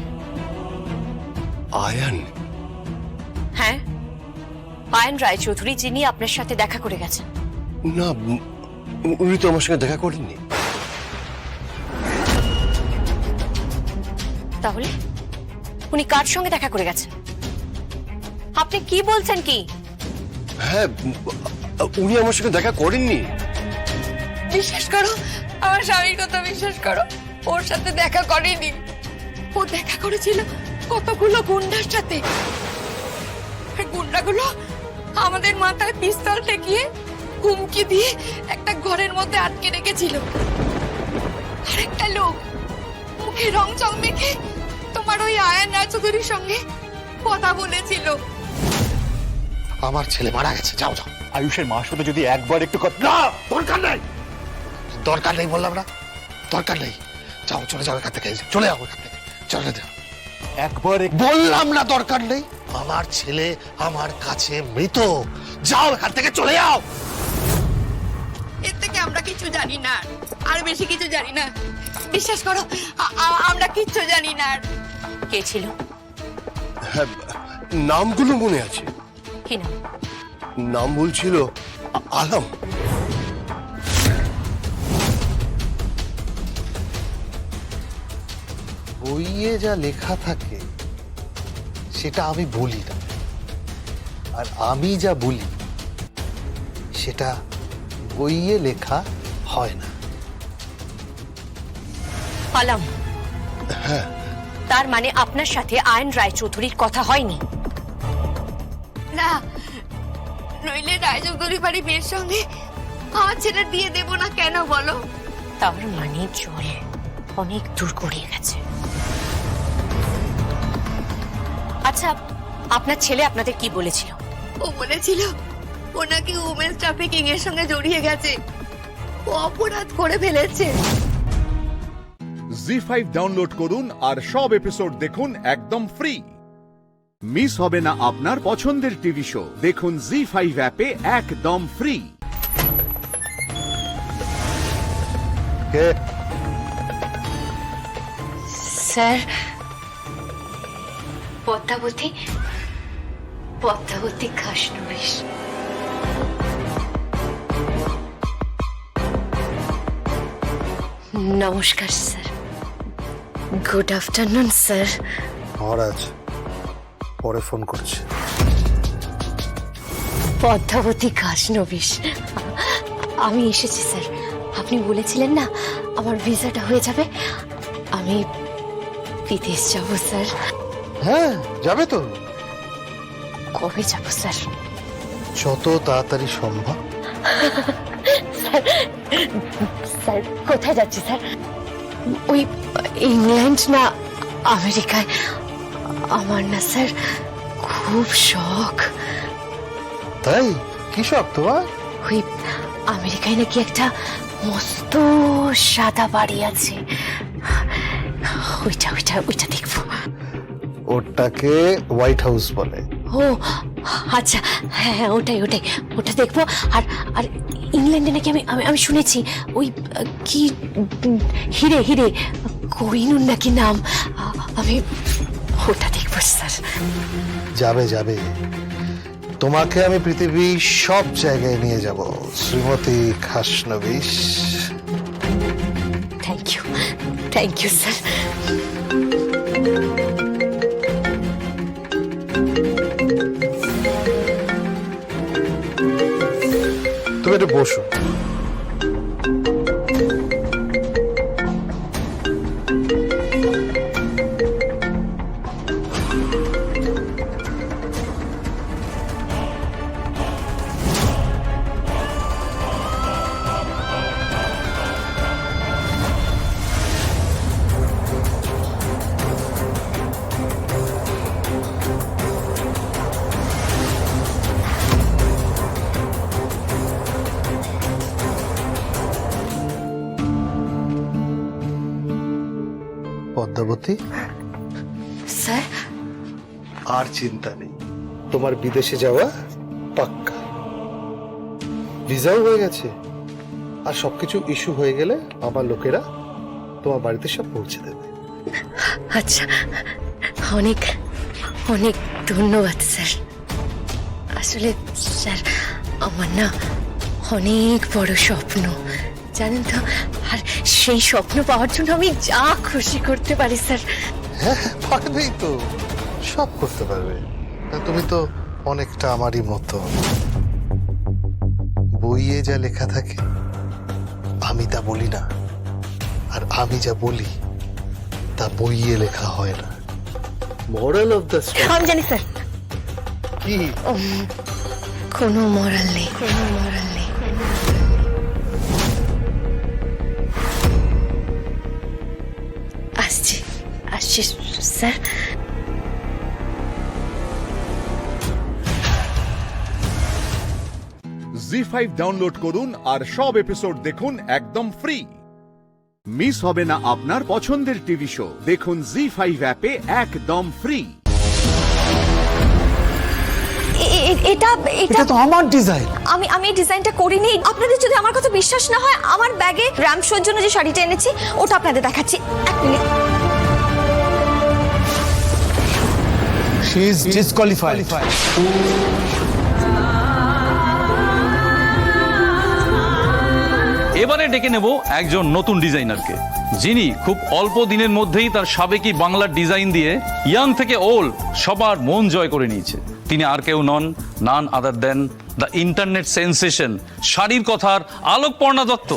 আয়ান? হ্যাঁ, আয়ন রায়চৌধুরী, যিনি আপনার সাথে দেখা করে গেছেন। না, উনি তো আমার সঙ্গে দেখা করেননি। তাহলে উনি কার সঙ্গে দেখা করে গেছেন? আপনি কি বলছেন কি? হ্যাঁ, উনি আমার সঙ্গে দেখা করেননি। বিশ্বাস করো, আমার স্বামীর কথা বিশ্বাস করো, ওর সাথে দেখা করেনি। ও দেখা করেছিল কতগুলো গুন্ডার সাথে। গুন্ডাগুলো আমাদের মাথায় পিস্তল ঠেকিয়ে হুমকি দিয়ে একটা ঘরের মধ্যে আটকে রেখেছিল। আরেকটা লোক মুখে রং চং মেখে তোমার ওই আয়ন রায়চৌধুরীর সঙ্গে কথা বলেছিল। আমার ছেলে মারা গেছে, যাও যাও। আয়ুষের মার সাথে যদি একবার একটু কথা। না, দরকার নেই, দরকার নেই বললাম না, দরকার নেই। যাও, চলে যাও এখান থেকে, চলে যাও এখান থেকে, চলে যাও। একবার বললাম না, দরকার নেই। আমার ছেলে আমার কাছে মৃত, যাও এখান থেকে, চলে যাও। এর থেকে আমরা কিছু জানি না, আর বেশি কিছু জানি না। বিশ্বাস করো, আমরা কিচ্ছু জানি না। কে ছিল? হ্যাঁ, নামগুলো মনে আছে। কি নাম? নাম বলছিল আলম। বইয়ে যা লেখা থাকে সেটা আমি বলি না, আর আমি যা বলি সেটা বইয়ে লেখা হয় না। আলম? হ্যাঁ। তার মানে আপনার সাথে আয়ন রায়চৌধুরীর কথা হয়নি? না, নইলে রায়চৌধুরী বাড়ি মেয়ের সঙ্গে আমার ছেলে দিয়ে দেব না কেন বলো? তার মানে জল অনেক দূর গড়িয়ে গেছে। আচ্ছা, আপনার ছেলে আপনাদের কি বলেছিল? ও বলেছিল ও নাকি উমেন ট্রাফিকিং এর সঙ্গে জড়িয়ে গেছে, ও অপরাধ করে ফেলেছে। জি5 ডাউনলোড করুন আর সব এপিসোড দেখুন একদম ফ্রি। মিস হবে না আপনার পছন্দের টিভি শো, দেখুন জি5 অ্যাপে একদম ফ্রি। স্যার, পদ্মাবতী খাসনবিশ। নমস্কার স্যার। Good afternoon sir. মহারাজ পরে ফোন করছে। পদ্মাবতী খাসনবিশ, আমি এসেছি স্যার। আপনি বলেছিলেন না আমার ভিসাটা হয়ে যাবে, আমি বিদেশ যাব স্যার। হ্যাঁ, যাবে তো। কবে যাব স্যার? যত তাড়াতাড়ি সম্ভব। স্যার, কোথায় যাচ্ছি স্যার? ওই ইংল্যান্ড না আমেরিকায়? আমার না স্যার খুব শখ। তাই? কি শখ তোমার? ওই আমেরিকায় নাকি একটা মস্ত সাদা বাড়ি আছে, ওইটা ওইটা ওইটা দেখবো। ওটাকে হোয়াইট হাউস বলে। ও আচ্ছা, হ্যাঁ ওটাই ওটাই, ওটা দেখবো। আর আর ইংল্যান্ডে নাকি আমি আমি শুনেছি ওই কি হিরে হিরে কোহিনুর নাকি নাম, আমি ওটা দেখবো স্যার। যাবে যাবে, তোমাকে আমি পৃথিবীর সব জায়গায় নিয়ে যাব Shrimati Khasnabish. Thank you sir. তুমি একটু বসো। পদ্মাবতী, স্যার আর চিন্তা নেই, তোমার বিদেশে যাওয়া পাক্কা, ভিসাও হয়ে গেছে, আর সবকিছু ইস্যু হয়ে গেলে আমার লোকেরা তোমার বাড়িতে সব পৌঁছে দেবে। আচ্ছা, অনেক অনেক ধন্যবাদ স্যার। আসলে স্যার আমার না অনেক বড় স্বপ্ন, জানেন তো, আর সেই স্বপ্ন পাওয়ার জন্য আমি যা খুশি করতে পারি স্যার। হ্যাঁ, পারবেই তো, সব করতে পারবে। তুমি তো অনেকটা আমারই মতো, বইয়ে যা লেখা থাকে আমি তা বলি না, আর আমি যা বলি তা বইয়ে লেখা হয় না। মোরাল অফ দ্য স্টোরি আমি জানি স্যার। কি? কোনো মোরাল নেই, কোনো মোরাল নেই। আসছি আসছি স্যার। জি5 ডাউনলোড করুন আর সব এপিসোড দেখুন একদম ফ্রি। মিস হবে না আপনার পছন্দের টিভি শো, দেখুন জি5 অ্যাপে একদম ফ্রি। এটা এটা তো আমার ডিজাইন। আমি এই ডিজাইনটা করিনি। আপনাদের যদি আমার কথা বিশ্বাস না হয়, আমার ব্যাগে র্যাম্প শোর জন্য যে শাড়িটা এনেছি ওটা আপনাদের দেখাচ্ছি, এক মিনিট। She is disqualified. এবারে ডেকে নেব একজন নতুন ডিজাইনারকে, যিনি খুব অল্প দিনের মধ্যেই তার সাবেকি বাংলার ডিজাইন দিয়ে ইয়াং থেকে ওল্ড সবার মন জয় করে নিয়েছে। তিনি আর কেউ নন, নান আদার দেন দ্য ইন্টারনেট সেন্সেশন, শাড়ির কথার আলোকপর্ণা দত্ত।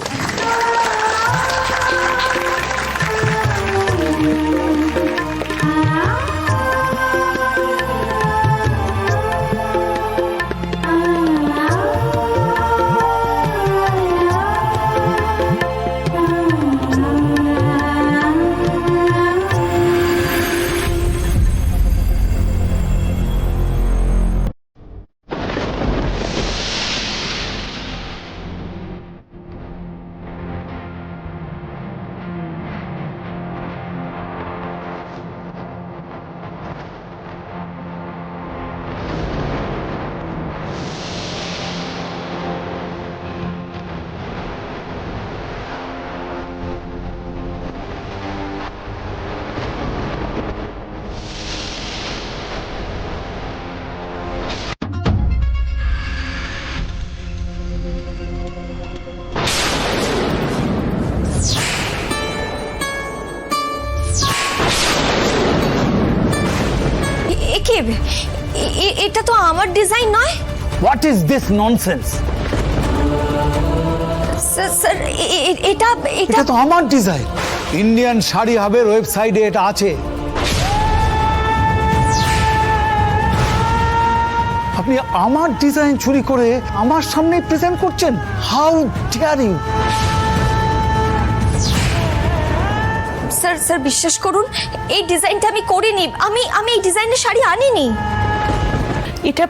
এটা তো আমার ডিজাইন নয়। What is this nonsense? Sir এটা এটা তো আমার ডিজাইন। ইন্ডিয়ান শাড়ি হাবের ওয়েবসাইটে এটা আছে। আপনি আমার ডিজাইন চুরি করে আমার সামনে প্রেজেন্ট করছেন? How dare you! স্যার বিশ্বাস করুন, এই ডিজাইনটা আমি করিনি। আমি এই ডিজাইনের শাড়ি আনিনি। এটা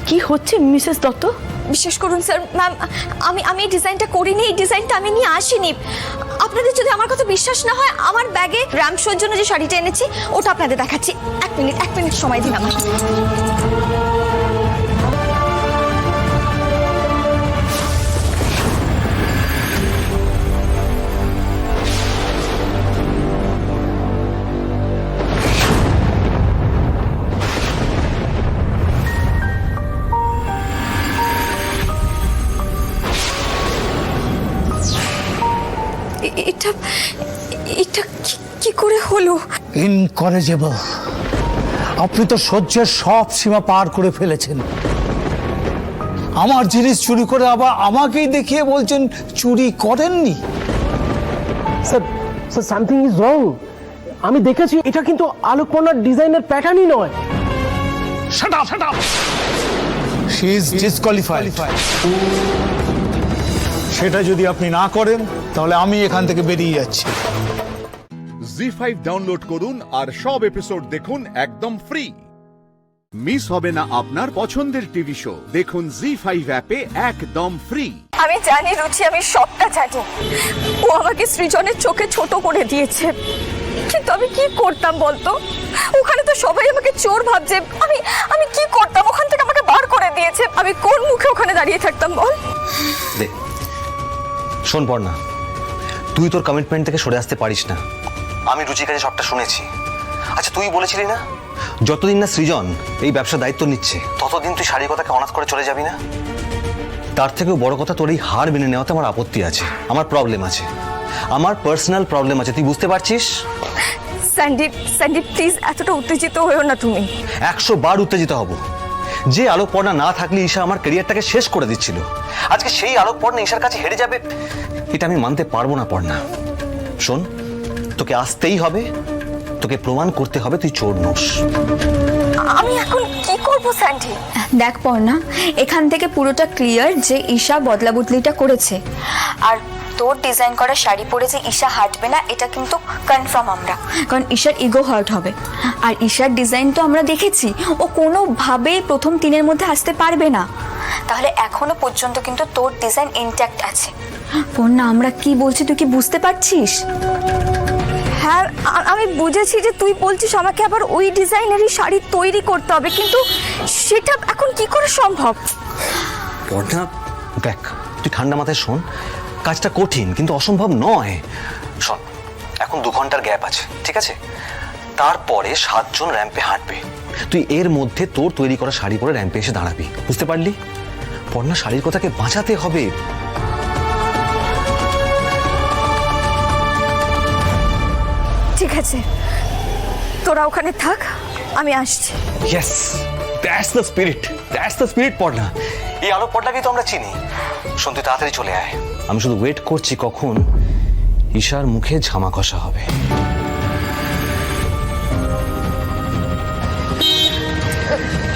কি হচ্ছে মিসেস দত্ত? বিশ্বাস করুন স্যার, ম্যাম, আমি এই ডিজাইনটা করিনি, এই ডিজাইনটা আমি নিয়ে আসিনি। আপনাদের যদি আমার কথা বিশ্বাস না হয়, আমার ব্যাগে র্যাম্প শোর জন্য যে শাড়িটা এনেছি ওটা আপনাদের দেখাচ্ছি, এক মিনিট সময় দিন আমার। এটা কি করে হলো? ইনকরেজেবল। আপনি তো সহ্যের সব সীমা পার করে ফেলেছেন। আমার জিনিস চুরি করে আবার আমাকেই দেখিয়ে বলছেন চুরি করেননি। Sir something is wrong. আমি দেখেছি এটা কিন্তু আলোকপর্ণার ডিজাইনের প্যাটার্নই নয়। Shut up. She is disqualified. সেটা যদি আপনি না করেন তাহলে আমি এখান থেকে বেরিয়ে যাচ্ছি। জি5 ডাউনলোড করুন আর সব এপিসোড দেখুন একদম ফ্রি। মিস হবে না আপনার পছন্দের টিভি শো, দেখুন জি5 অ্যাপে একদম ফ্রি। আমি জানি রুচি, আমি সবটা জানি। ও আমাকে সৃজনের চোখে ছোট করে দিয়েছে, কিন্তু তো আমি কি করতাম বলতো? ওখানে তো সবাই আমাকে চোর ভাবছে। আমি কি করতাম? ওখান থেকে আমাকে বার করে দিয়েছে। আমি কোন মুখে ওখানে দাঁড়িয়ে থাকতাম বল? দে শোন পড়না, তুই তোর কমিটমেন্ট থেকে সরে আসতে পারিস না। আমি রুচির কাছে সবটা শুনেছি। আচ্ছা তুই বলেছিলি না যতদিন না সৃজন এই ব্যবসার দায়িত্ব নিচ্ছে ততদিন তুই শাড়ির কথাকে অনাথ করে চলে যাবি না? তার থেকেও বড় কথা, তোর এই হার মেনে নেওয়াতে আমার আপত্তি আছে, আমার প্রবলেম আছে, আমার পার্সোনাল প্রবলেম আছে, তুই বুঝতে পারছিস? সন্দীপ প্লিজ এতটা উত্তেজিত হয়েও না তুমি। 100 বার উত্তেজিত হব। যে আলোকপর্ণা না থাকলে ঈশা আমার ক্যারিয়ারটাকে শেষ করে দিচ্ছিল, আজকে সেই আলোকপর্ণা ঈশার কাছে হেরে যাবে, এটা আমি মানতে পারবো না পর্ণা। শোন, তোকে আসতেই হবে, তোকে প্রমাণ করতে হবে তুই চোর নোস। আমি এখন কি করব স্যান্ডি? দেখ পর্ণা, এখান থেকে পুরোটা ক্লিয়ার যে ঈশা বদলা বদলিটা করেছে, আর তোর ডিজাইন করা শাড়ি পরে যে ঈশা হাঁটবে না এটা কিন্তু কনফার্ম আমরা, কারণ ঈশার ইগো হার্ট হবে। আর ঈশার ডিজাইন তো আমরা দেখেছি, ও কোনোভাবেই প্রথম 3 মধ্যে আসতে পারবে না। তাহলে এখনো পর্যন্ত কিন্তু তোর ডিজাইন ইনট্যাক্ট আছে। পর্ণা, আমরা কি বলছি তুই কি বুঝতে পারছিস? হ্যাঁ আমি বুঝেছি যে তুই বলছিস আমাকে আবার ওই ডিজাইনেরই শাড়ি তৈরি করতে হবে, কিন্তু সেটা এখন কি করে সম্ভব? পর্ণা দেখ, তুই ঠান্ডা মাথায় শোন, কাজটা কঠিন কিন্তু অসম্ভব নয়। শোন, এখন 2 ঘন্টার গ্যাপ আছে, ঠিক আছে? তারপরে 7 জন র্যাম্পে হাঁটবে, তুই এর মধ্যে তোর তৈরি করা শাড়ি পরে র্যাম্পে এসে দাঁড়াবি, বুঝতে পারলি? পর্ণা, শাড়ির কথাকে বাঁচাতে হবে। ঠিক আছে, তোরা ওখানে থাক, আমি আসছি। Yes, that's the spirit, that's the spirit Parna. এই আলো পর্ণাকেই তো আমরা চিনি। শোন, তুই তাড়াতাড়ি চলে আয়, আমি শুধু ওয়েট করছি কখন ঈশার মুখে ঝামা কষা হবে।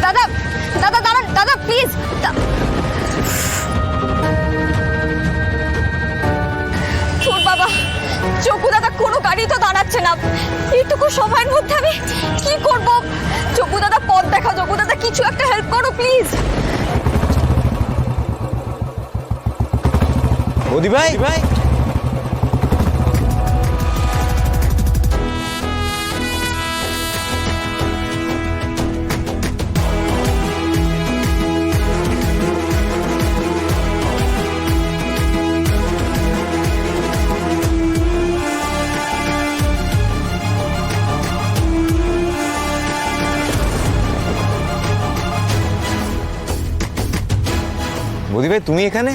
দাদা দাদা দাঁড়ান, দাদা প্লিজ। তোর বাবা চকু দাদা কোনো গাড়ি তো দাঁড়াচ্ছে না, এইটুকু সময়ের মধ্যে আমি কি করব? চকু দাদা পথ দেখাও, চকু দাদা কিছু একটা হেল্প করো প্লিজ। বৌদি ভাই, বৌদি ভাই তুমি এখানে?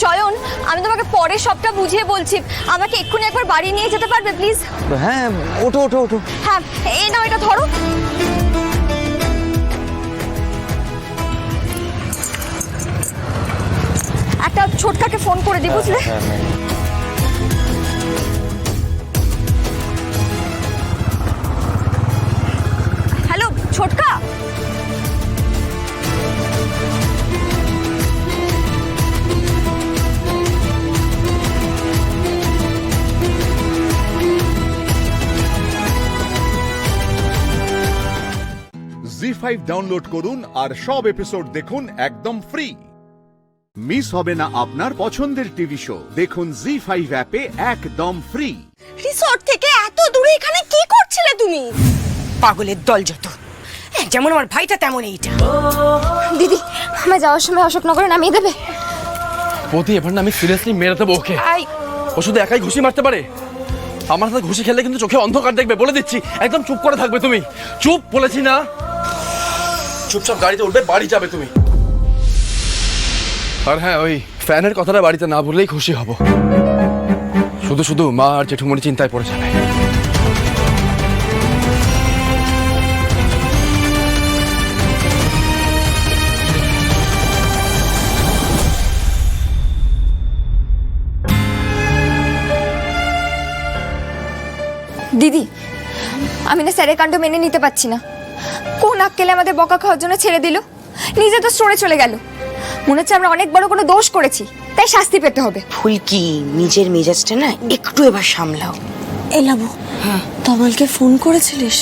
চয়ন, আমি তোমাকে পরে সবটা বুঝিয়ে বলছি, আমাকে এক্ষুনি একবার বাড়ি নিয়ে যেতে পারবে প্লিজ? হ্যাঁ, ওঠো ওঠো ওঠো। হ্যাঁ, এই নাও, এটা ধরো। একটা ছোটকাকে ফোন করে দিই, বুঝলে? হ্যালো ছোটকা, জি5 ডাউনলোড করুন আর সব এপিসোড দেখুন একদম ফ্রি। মিস হবে না আপনার পছন্দের টিভি শো, দেখুন জি5 অ্যাপে একদম ফ্রি। রিসর্ট থেকে এত দূরে এখানে কি করছিলে তুমি? পাগলের দল যত, যেমন আমার ভাইটা তেমন এইটা। দিদি আমি যাওয়ার সময় অশোকনগরে নামিয়ে দেবে? বৌদি, এবার না আমি সিরিয়াসলি মেরে দেবো ওকে। ও শুধু একাই ঘুষি মারতে পারে, আমার সাথে ঘুষি খেললে কিন্তু চোখে অন্ধকার দেখবে, বলে দিচ্ছি। একদম চুপ করে থাকবে তুমি, চুপ বলেছি না? চুপচাপ গাড়িতে উঠবে, বাড়ি যাবে তুমি। আর হ্যাঁ, ওই ফ্যানের কথাটা বাড়িতে না বললেই খুশি হব। শুধু শুধু মা আর জেঠুমনি চিন্তায় পড়ে যাবে। দিদি, আমি না স্যারের কাণ্ড মেনে নিতে পারছি না। কোন আক্কেলে আমাদের বকা খাওয়ার জন্য ছেড়ে দিল, নিজে তো স্টোরে চলে গেল। মনে হচ্ছে আমরা অনেক বড় কোনো দোষ করেছি, তাই শাস্তি পেতে হবে। ফুলকি, নিজের মেজাজটা না একটু এবার সামলাও। এলাবো, তমালকে ফোন করেছিলিস?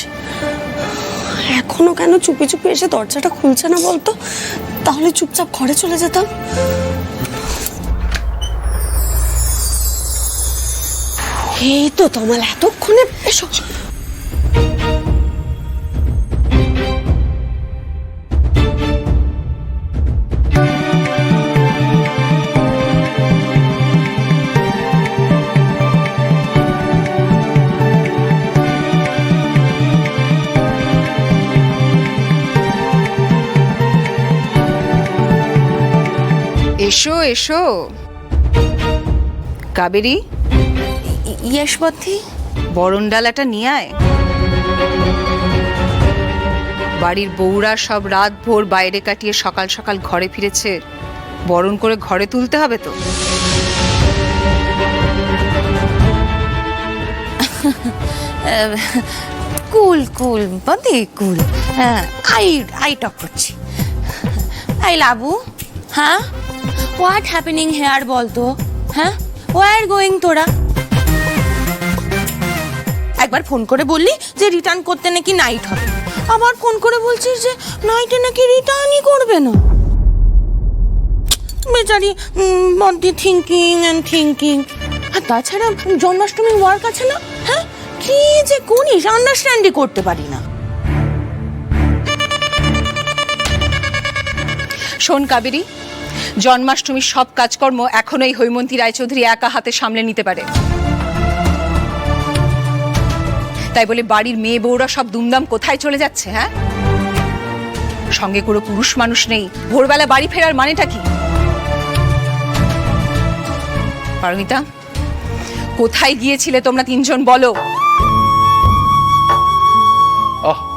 এখনো কেন চুপি চুপি এসে দরজাটা খুলছে না বলতো? তাহলে চুপচাপ ঘরে চলে যেতাম। এই তো তোমার এতক্ষণে এসো। এসো এসো কাবেরী। ইয়েশবতী, বরণ ডালাটা নিয়ে আয়। বাড়ির বউরা সব রাত ভোর বাইরে কাটিয়ে সকাল সকাল ঘরে ফিরেছে, বরণ করে ঘরে তুলতে হবে তো। কুল কুল বদি কুল। আই টক করছি। আই লাবু, হ্যাঁ হোয়াট হ্যাপেনিং হেয়ার বলতো? হ্যাঁ ওয়ার গোয়িং তোরা? একবার ফোন করে বললি যে রিটার্ন করতে নাকি নাইট হবে, আবার ফোন করে বলছিস যে নাইটে নাকি রিটার্নই করবে না। বেচারি বড্ডি থিঙ্কিং অ্যান্ড থিঙ্কিং। আর তাছাড়া জন্মাষ্টমী ওয়ার্ক আছে না? হ্যাঁ কি যে করিস আন্ডারস্ট্যান্ডই করতে পারি না। শোন কাবেরী, জন্মাষ্টমীর সব কাজকর্ম এখনো এই হৈমন্তী রায়চৌধুরী একা হাতে সামলে নিতে পারে। তাই বলে বাড়ির মেয়ে বউরা সব দুমদাম কোথায় চলে যাচ্ছে? হ্যাঁ, সঙ্গে কোনো পুরুষ মানুষ নেই, ভোরবেলা বাড়ি ফেরার মানেটা কি? পারমিতা, কোথায় গিয়েছিলে তোমরা তিনজন বলো?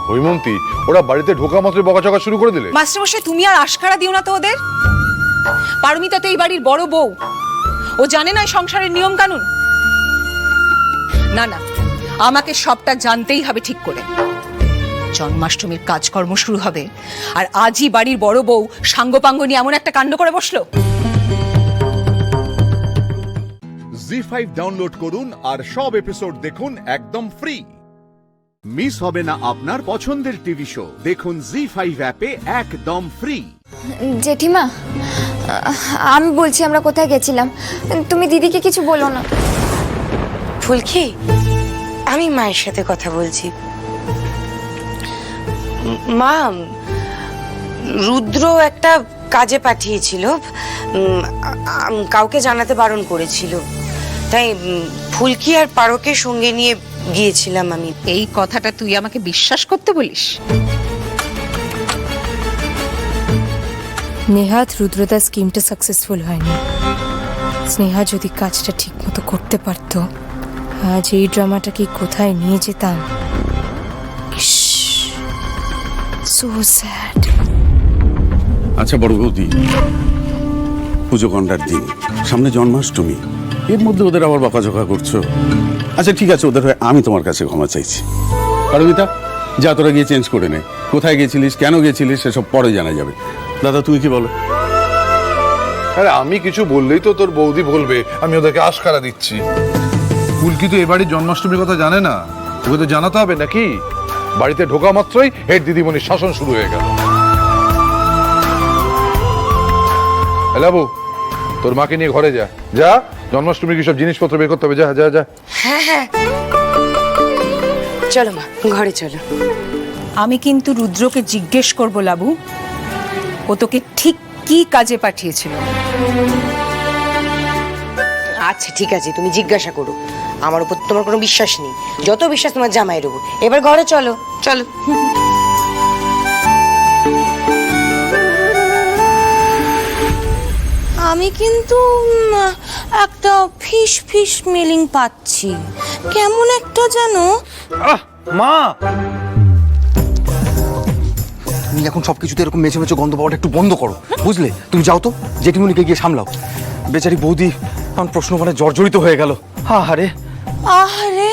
হৈমন্তী, ওরা বাড়িতে ঢোকা মাত্র বকাচকা শুরু করে দিলে। মাস্টারমশাই, তুমি আর আশকারা দিও না তো ওদের। পারমিতা তো এই বাড়ির বড় বউ, ও জানে না সংসারের নিয়ম কানুন। না না, আমাকে সবটা জানতেই হবে ঠিক করে। জন্মাষ্টমীর কাজকর্ম শুরু হবে, আর আজই বাড়ির বড় বউ সাঙ্গপাঙ্গ নিয়ে এমন একটা কাণ্ড করে বসলো। জি5 ডাউনলোড করুন আর সব এপিসোড দেখুন একদম ফ্রি। মিস হবে না আপনার পছন্দের টিভি শো। দেখুন জি5 অ্যাপে একদম ফ্রি। জেঠিমা, আমি বলছি আমরা কোথায় গেছিলাম, তুমি দিদিকে কিছু বলো না। ফুলকি, আমি মায়ের সাথে কথা বলছি। মা, রুদ্র একটা কাজে পাঠিয়েছিল, কাউকে জানাতে বারণ করেছিল, তাই ফুলকি আর পারোকে সঙ্গে নিয়ে গিয়েছিলাম আমি। এই কথাটা তুই আমাকে বিশ্বাস করতে বলিস? নেহাত রুদ্রদা স্কিমটা সাকসেসফুল হয়নি। স্নেহা যদি কাজটা ঠিক মতো করতে পারত, আজ এই ড্রামাটাকে কোথায় নিয়ে যেতাম। So sad. আচ্ছা বড় বৌদি, পুজো কন্ডার দিন, সামনে জন্মাষ্টমী, এর মধ্যে ওদের আবার বকাঝকা করছো। আচ্ছা ঠিক আছে, ওদের হয়ে আমি তোমার কাছে ক্ষমা চাইছি। পারমিতা, যা তোরা গিয়ে চেঞ্জ করে নে। কোথায় গেছিলিস, কেন গেছিলিস, সেসব পরে জানা যাবে। দাদা তুমি কি বলো? আরে আমি কিছু বললেই তো তোর বৌদি বলবে আমি ওদেরকে আশকারা দিচ্ছি। ফুলকি তো এবারে জন্মাষ্টমীর কথা জানে না, ওকে তো জানাতে হবে নাকি? বাড়িতে ঢোকা মাত্রই হেড দিদিমণির শাসন শুরু হয়ে গেল। এলাবু, তোর মাকে নিয়ে ঘরে যা, যা জন্মাষ্টমীর কি সব জিনিসপত্র বের করতে হবে, যা যা যা। হ্যাঁ হ্যাঁ, চলো মা, ঘরে চলো। আমি কিন্তু রুদ্রকে জিজ্ঞেস করবো লাবু, ও তোকে ঠিক কি কাজে পাঠিয়েছিল। আচ্ছা ঠিক আছে, তুমি জিজ্ঞাসা করো, আমার উপর তোমার কোনো বিশ্বাস নেই। যত বিশ্বাস তোমার জামাইয়ের উপর। এবার ঘরে চলো চলো। আমি কিন্তু একটা ফিশ ফিশ স্মেলিং পাচ্ছি, কেমন একটা যেন। মা, তুমি এখন সবকিছুতে এরকম মেছে মেছে গন্ধ পাওয়াটা একটু বন্ধ করো, বুঝলে? তুমি যাও তো, জেঠিমুনিকে গিয়ে সামলাও। বেচারি বৌদি আমার প্রশ্ন মানে জর্জরিত হয়ে গেল। আহারে আহারে,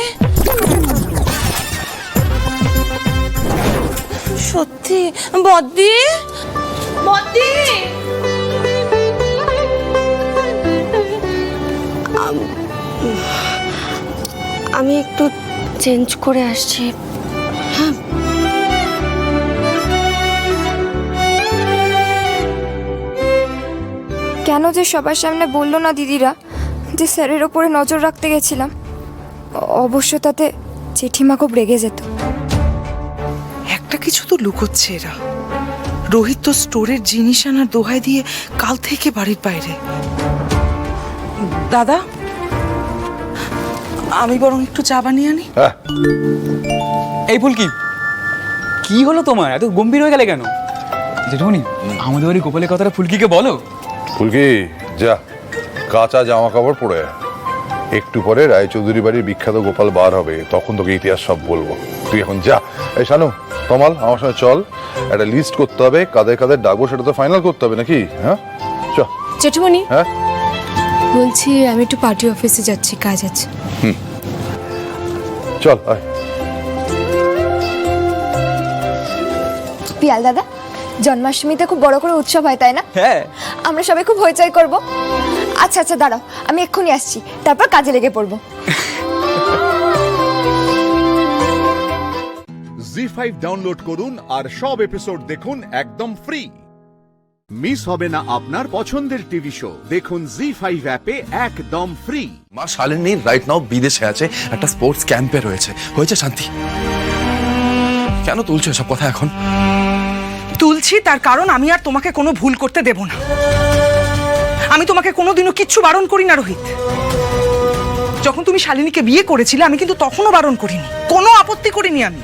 সত্যি বদ্দি বদ্দি। আমি একটু চেঞ্জ করে আসছি। হ্যাঁ, কেন যে সবার সামনে বললো না দিদিরা যে স্যারের ওপরে নজর রাখতে গেছিলাম? অবশ্য তাতে জেঠিমা খুব রেগে যেত। একটা কিছু তো লুকোচ্ছে এরা। রোহিত তো স্টোরের জিনিস আনার দোহাই দিয়ে কাল থেকে বাড়ির বাইরে। দাদা, আমি বরং একটু চা বানিয়ে আনি। এই ফুলকি, কি হলো তোমার? এত গম্ভীর হয়ে গেলে কেন? জেঠুমনি, আমাদের বাড়ি গোপালের কথাটা ফুলকিকে বলো। ফুলকি যা, কাঁচা জামা কাপড় পরে আয়। একটু পরে রায়চৌধুরী বাড়ির বিখ্যাত গোপাল বার হবে, তখন তোকে ইতিহাস সব বলবো। তুই এখন যা। এই শানু, তমাল, আমার সঙ্গে চল। একটা লিস্ট করতে হবে, কাদের কাদের ডাকবো সেটা তো ফাইনাল করতে হবে নাকি? হ্যাঁ চ। জেঠুমনি, হ্যাঁ বলছি আমি একটু পার্টি অফিসে যাচ্ছি, কাজ আছে। চল আয়। পিয়াল দাদা, জন্মাষ্টমীতে খুব বড় করে উৎসব হয় তাই না? হ্যাঁ। আমরা সবাই খুব হইচই করব। আচ্ছা আচ্ছা, দাঁড়াও, আমি এক্ষুনি আসছি, তারপর কাজে লেগে পড়বো। জি5 ডাউনলোড করুন আর সব এপিসোড দেখুন একদম ফ্রি। মিস হবে না আপনার পছন্দের টিভি শো, দেখুন জি5 অ্যাপে একদম ফ্রি। মা শালিনী রাইট নাও বিদেশে আছে, একটা স্পোর্টস ক্যাম্পে রয়েছে। হয়েছে শান্তি, কেন তুলছো এসব কথা এখন? তুলছি তার কারণ আমি আর তোমাকে কোনো ভুল করতে দেব না। আমি তোমাকে কোনোদিনও কিচ্ছু বারণ করি না রোহিত। যখন তুমি শালিনীকে বিয়ে করেছিলে আমি কিন্তু তখনও বারণ করিনি, কোনো আপত্তি করিনি আমি।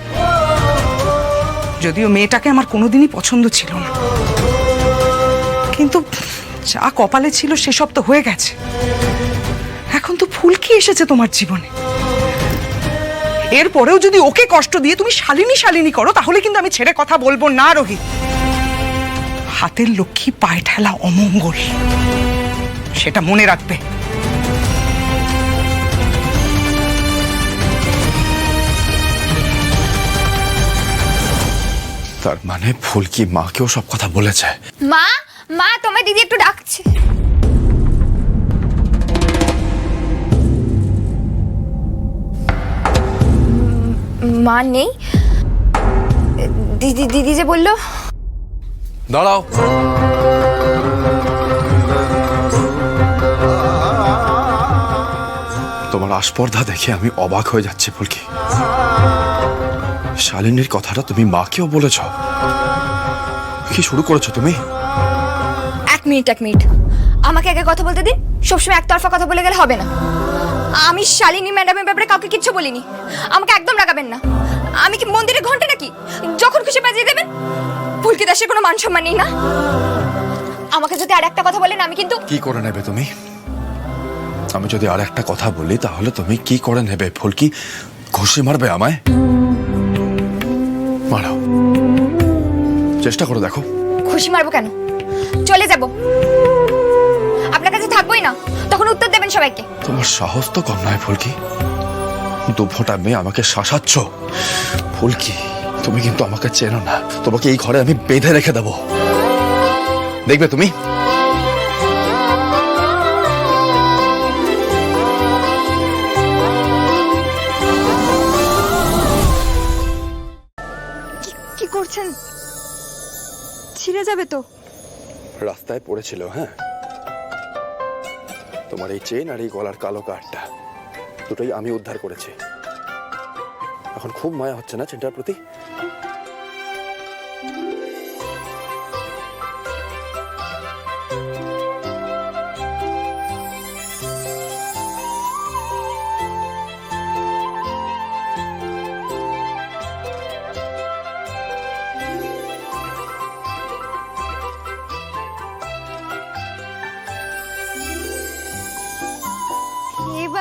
যদিও মেয়েটাকে আমার কোনোদিনই পছন্দ ছিল না, কিন্তু যা কপালে ছিল সেসব তো হয়ে গেছে। এখন তো ফুলকি এসেছে তোমার জীবনে। এরপরেও যদি ওকে কষ্ট দিয়ে তুমি শালিনী শালিনী করো, তাহলে কিন্তু আমি ছেড়ে কথা বলবো না রোহিত। হাতের লক্ষ্মী পায়ে ঠেলা অমঙ্গল, সেটা মনে রাখবে। তার মানে ফুলকি মাকেও সব কথা বলেছে? মা, মা, তোমার দিদি একটু ডাকছে। মা নেই? দিদি দিদি যে বললো। দাঁড়াও, তোমার আস্পর্ধা দেখে আমি অবাক হয়ে যাচ্ছি ফুলকি। শালিনীর কথাটা তুমি মাকেও বলেছ? কি শুরু করেছো তুমি? এক মিনিট, আমাকে আগে কথা বলতে দিন। সবসময় একতরফা কথা বলে গেলে হবে না। আমি শালিনী ম্যাডামের ব্যাপারে কাউকে কিচ্ছু বলিনি। আমাকে একদম রাগাবেন না। আমি কি মন্দিরের ঘন্টা নাকি যখন খুশি বাজিয়ে দেবেন? ফুলকি দাসের কোনো মান সম্মান নেই না? আমাকে যদি আর একটা কথা বলেন আমি কিন্তু। কি করে নেবে তুমি? আমি যদি আর একটা কথা বলি তাহলে তুমি কি করে নেবে? ফুলকি ঘুষি মারবে আমায়? মারো, চেষ্টা করে দেখো। খুশি মারবো কেন? চলে যাব, আপনার কাছে থাকবোই না, তখন উত্তর দেবেন সবাইকে। তোমার সাহস তো কম নয় ফুলকি। দুফোঁটা মেয়ে আমাকে শাসাচ্ছ। ফুলকি, তুমি কিন্তু আমাকে চেনো না। তোমাকে এই ঘরে আমি বেঁধে রেখে দেবো, দেখবে তুমি। কি করছেন? ছিঁড়ে যাবে তো। রাস্তায় পড়েছিল। হ্যাঁ, তোমার এই চেন আর এই গলার কালো কার্ডটা দুটোই আমি উদ্ধার করেছি। এখন খুব মায়া হচ্ছে না চেনটার প্রতি?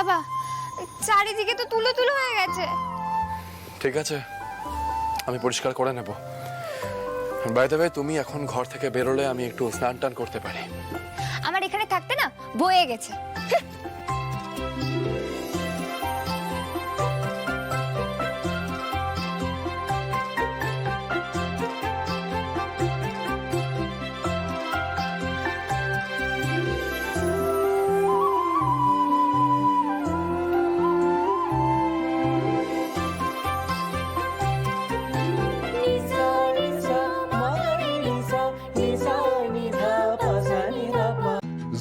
বাবা, চারিদিকে তো তুলো তুলো হয়ে গেছে। ঠিক আছে, আমি পরিষ্কার করে নেব। বাই দ্য ওয়ে, তুমি এখন ঘর থেকে বেরোলে আমি একটু স্নান টান করতে পারি। আমার এখানে থাকতে না বয়ে গেছে।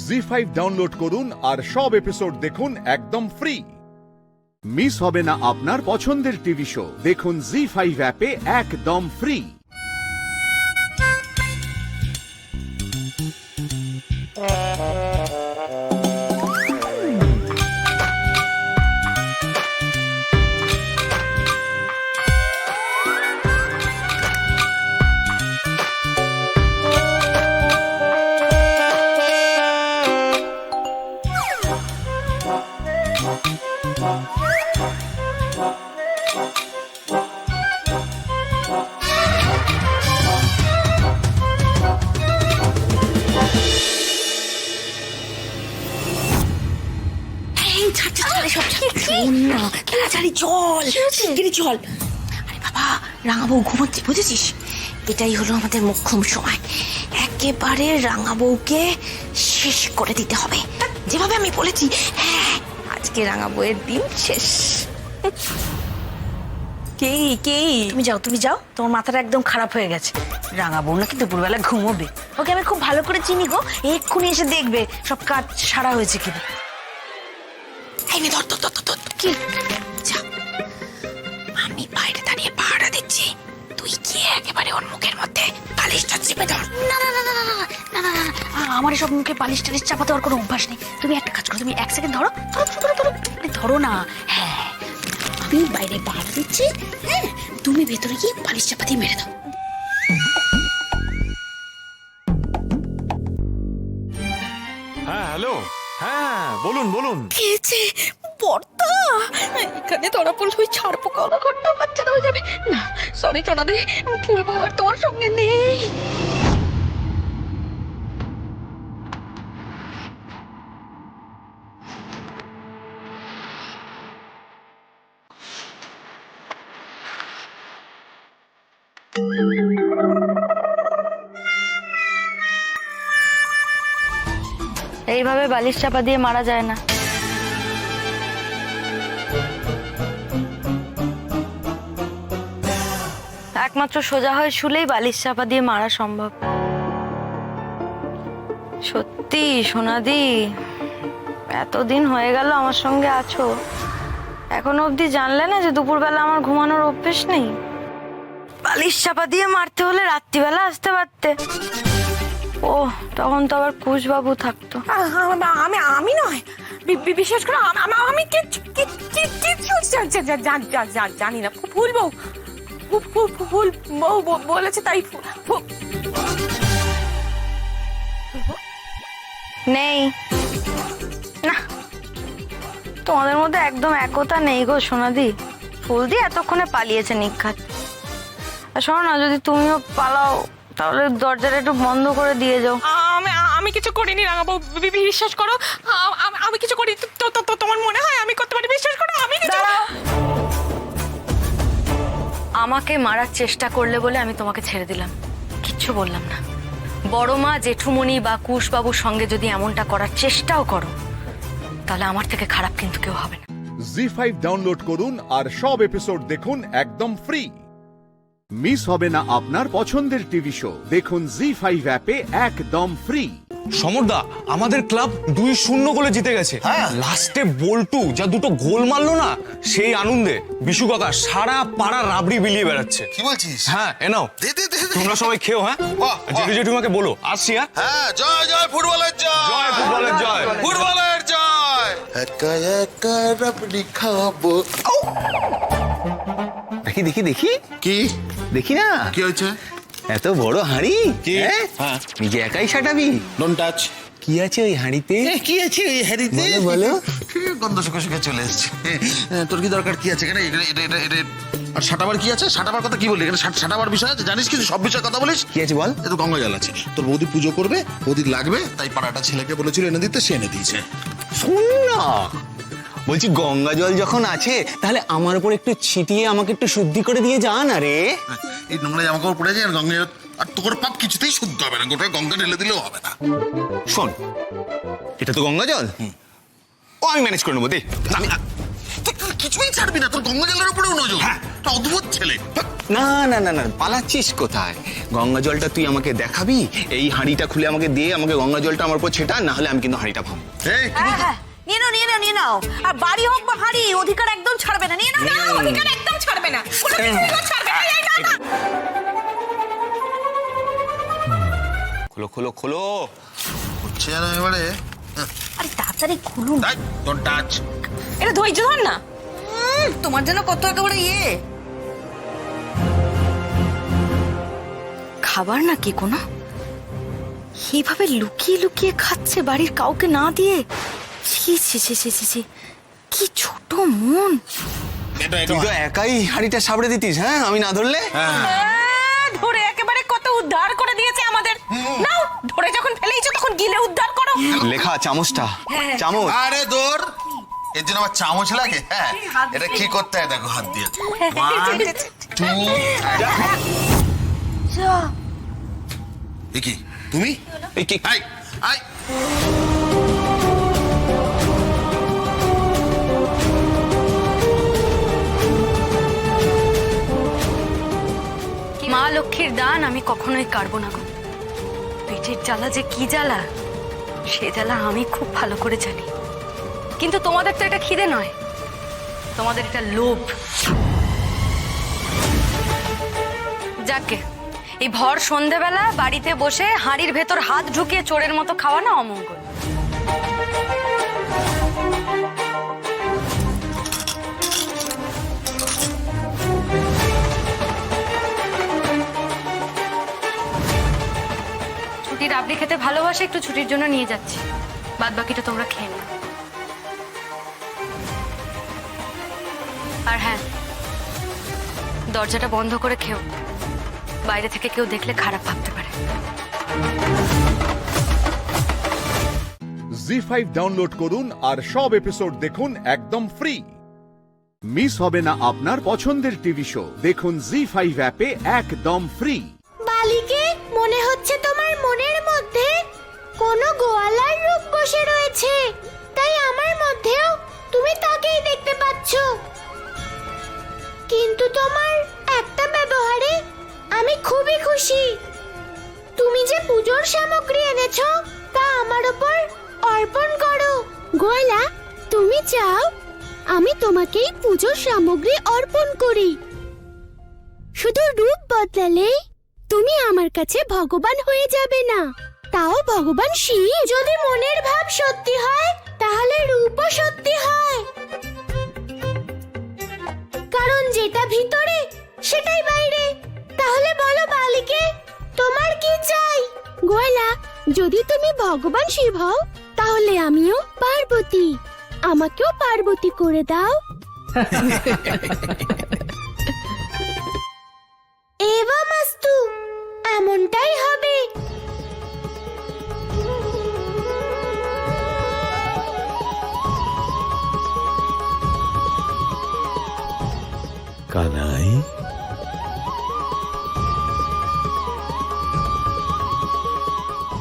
জি5 ডাউনলোড করুন আর সব এপিসোড দেখুন একদম ফ্রি। মিস হবে না আপনার পছন্দের টিভি শো, দেখুন জি5 অ্যাপে একদম ফ্রি। রাঙাবউ ঘুমোচ্ছে, বুঝেছিস? এটাই হলো আমাদের মোক্ষম সময়। একেবারে রাঙাবউকে শেষ করে দিতে হবে, যেভাবে আমি বলেছি। হ্যাঁ, আজকে রাঙাবউয়ের দিন শেষ। তুমি যাও, তোমার মাথাটা একদম খারাপ হয়ে গেছে। রাঙাবউ নাকি দুপুরবেলা ঘুমোবে। ওকে আমি খুব ভালো করে চিনি গো, এক্ষুনি এসে দেখবে সব কাজ সারা হয়েছে কিনা। কি যা, আমি বাইরে দাঁড়িয়ে পাহারা দিচ্ছি, তুই গিয়ে একেবারে ওর মুখের মধ্যে পালিশটা চেপে ধর। না, আমার সব মুখে পালিশ টালিশ চাপা দেওয়ার কোনো অভ্যাস নেই। তুমি একটা কাজ করো, তুমি 1 সেকেন্ড ধরো ধরো না। হ্যাঁ, আমি বাইরে পাহারা দিচ্ছি, হ্যাঁ, তুমি ভেতরে গিয়ে পালিশ চাপা দিয়ে মেরে দাও। হ্যাঁ, হ্যালো, হ্যাঁ, বলুন। খেয়েছে পর্দা, এখানে ধরা পড়লে ওই ছাড় পোকা ঘটনা বাচ্চাটা হয়ে যাবে। না সরি চনাদি, ফুল বাবার তোর সঙ্গে নেই। এইভাবে বালিশ চাপা দিয়ে মারা যায় না। একমাত্র সোজা হয়ে শুলেই বালিশ চাপা দিয়ে মারা সম্ভব। সত্যি সোনাদি, এতদিন হয়ে গেল আমার সঙ্গে আছো, এখনো অবধি জানলে না যে দুপুরবেলা আমার ঘুমানোর অভ্যেস নেই? বালিশ চাপা দিয়ে মারতে হলে রাত্রিবেলা আসতে পারতে। ও তখন তো আবার কুশবাবু থাকতো। আমি নয়, বিশেষ করে আমি জানি না। ভুল বউ বলেছে তাই। নেই না, তোমাদের মধ্যে একদম একতা নেই গো সোনাদি। ফুল দিয়ে এতক্ষণে পালিয়েছে নিঘাত। আর শোনো না, যদি তুমিও পালাও তাহলে দরজাটা একটু বন্ধ করে দিয়ে যাও। আমি কিছু করিনি রাঙাবউ, বিশ্বাস করো। আমি কিছু করি, তোমার মনে হয় আমি করতে পারি? বিশ্বাস করো আমি কিছু। আমাকে মারার চেষ্টা করলে বলে আমি তোমাকে ছেড়ে দিলাম, কিচ্ছু বললাম না। বড় মা, জেঠুমণি বা কুশবাবুর সঙ্গে যদি এমনটা করার চেষ্টাও করো, তাহলে আমার থেকে খারাপ কিন্তু কেউ হবে না। জি5 ডাউনলোড করুন আর সব এপিসোড দেখুন একদম ফ্রি। মিস হবে না আপনার পছন্দের টিভি শো, দেখুন জি5 অ্যাপে একদম ফ্রি। সমরদা, আমাদের ক্লাব 2-0 গোলে জিতে গেছে। লাস্টে বল্টু যা দুটো গোল মারলো না, সেই আনন্দে বিশু কাকা সারা পাড়া রাবড়ি বিলিয়ে বেড়াচ্ছে। কি বলছিস? হ্যাঁ, এ নাও, তোমরা সবাই খেও। হ্যাঁ, জেঠু জেঠুমাকে বলো আসছি। হ্যাঁ, জয় ফুটবলের জয়, ফুটবলের জয়, ফুটবলের জয়। একা একা রাবড়ি খাবো। দেখি কি না, কি হয়েছে? এত বড় হাঁড়ি, নিজে একাই সাটাবি? Don't touch. কি আছে ওই হাঁড়িতে? কি আছে ওই হাঁড়িতে? বলো। গন্ধ শুকে চলে এসছে। তোর কি দরকার? কি আছে এখানে? এটা আর সাটাবার কি আছে? সাটাবার কথা কি বলি? এখানে সাটাবার বিষয় আছে? জানিস কিছু? সব বিষয়ে কথা বলিস? কি আছে বল? এ তো গঙ্গা জল আছে, তোর বৌদি পুজো করবে, বৌদির লাগবে, তাই পাড়াটা ছেলেকে বলেছিল এনে দিতে, সে এনে দিয়েছে। শোন না, বলছি গঙ্গা জল যখন আছে তাহলে আমার উপর একটু ছিটিয়ে আমাকে একটু শুদ্ধি করে দিয়ে যা না রে। এই নোংরা জামা কাপড় পরে যায় আর গঙ্গা, আর তোর পাপ কিছুতেই শুদ্ধ হবে না, গোটা গঙ্গা ঢেলে দিলেও হবে না। শোন, এটা তো গঙ্গা জল, ও আমি ম্যানেজ করে নেবো। দে, কিছুই ছাড়বি না, তোর গঙ্গা জলের উপরেও নজর। অদ্ভুত ছেলে। না না না না, পালাচ্ছিস কোথায়? গঙ্গা জলটা তুই আমাকে দেখাবি, এই হাঁড়িটা খুলে আমাকে দিয়ে আমাকে গঙ্গা জলটা আমার উপর ছেটা, না হলে আমি কিন্তু হাঁড়িটা ভাঙবো। নিয়ে নাও নিয়ে নাও নিয়ে নাও। আর বাড়ি হোক বা হাড়ি, অধিকার একদম ছাড়বে না। নিয়ে নাও। না, অধিকার একদম ছাড়বে না, কোনো কিছুই ছাড়বে না। এই নাও না। খোলো খোলো খোলো। হচ্ছে না এবারে। আরে তাড়াতাড়ি খুলুন। Don't touch. এটা ধৈর্য ধর না। তোমার জন্য কত একেবারে খাবার না কি কোনো? এইভাবে লুকিয়ে লুকিয়ে খাচ্ছে বাড়ির কাউকে না দিয়ে। ছি ছি ছি ছি ছি ছি, কি ছোট মন। তুই তো একাই হাড়িটা সাবড়ে দিতিস, হ্যাঁ আমি না ধরলে। ধরে একেবারে কত উদ্ধার করে দিয়েছে আমাদের। নাও, ধরে যখন ফেলেইছো তখন গিলে উদ্ধার করো। লেখা চামচটা, চামচ। আরে দূর, এর জন্য আমার চামচ লাগে? হ্যাঁ, এটা কি করতে হয় দেখো, হাত দিয়ে। 1 2 কি তুমি? এই কি? I I. মা লক্ষ্মীর দান আমি কখনোই কাড়বো না গো। পেটের জ্বালা যে কি জ্বালা, সে জ্বালা আমি খুব ভালো করে জানি। কিন্তু তোমাদের তো এটা খিদে নয়, তোমাদের এটা লোভ। যাকে এই ভর সন্ধেবেলা বাড়িতে বসে হাঁড়ির ভেতর হাত ঢুকিয়ে চোরের মতো খাওয়া না অমঙ্গল। ছুটির রাবড়ি খেতে ভালোবাসে, একটু ছুটির জন্য নিয়ে যাচ্ছি, বাদ বাকিটা তোমরা খেয়ে নাও। আর হ্যাঁ, দরজাটা বন্ধ করে খেও, বাইরে থেকে কেউ দেখলে খারাপ ভাবতে পারে। জি5 ডাউনলোড করুন আর সব এপিসোড দেখুন একদম ফ্রি। মিস হবে না আপনার পছন্দের টিভি শো, দেখুন জি5 অ্যাপে একদম ফ্রি। বালিকে, মনে হচ্ছে তোমার মনের মধ্যে কোনো গোয়ালার রূপ বসে রয়েছে, তাই আমার মধ্যেও তুমি তাকেই দেখতে পাচ্ছ। কিন্তু তোমার একটা ব্যবহারে আমি খুবই খুশি। তুমি যে পূজোর সামগ্রী এনেছো তা আমার উপর অর্পণ করো। গোয়ালা, তুমি চাও আমি তোমাকেই পূজোর সামগ্রী অর্পণ করি। শুধু রূপ বদলালে তুমি আমার কাছে ভগবান হয়ে যাবে না, তাও ভগবান শিব। যদি মনের ভাব সত্যি হয় তাহলে রূপও সত্যি হয়, কারণ যেটা ভিতরে সেটাই বাইরে। তাহলে বলো বালিকে, তোমার কি চাই? গোয়ালা, যদি তুমি ভগবান শিব হও তাহলে আমিও পার্বতী, আমাকেও পার্বতী করে দাও। এবামস্তু, এমনটাই হবে। কানাই,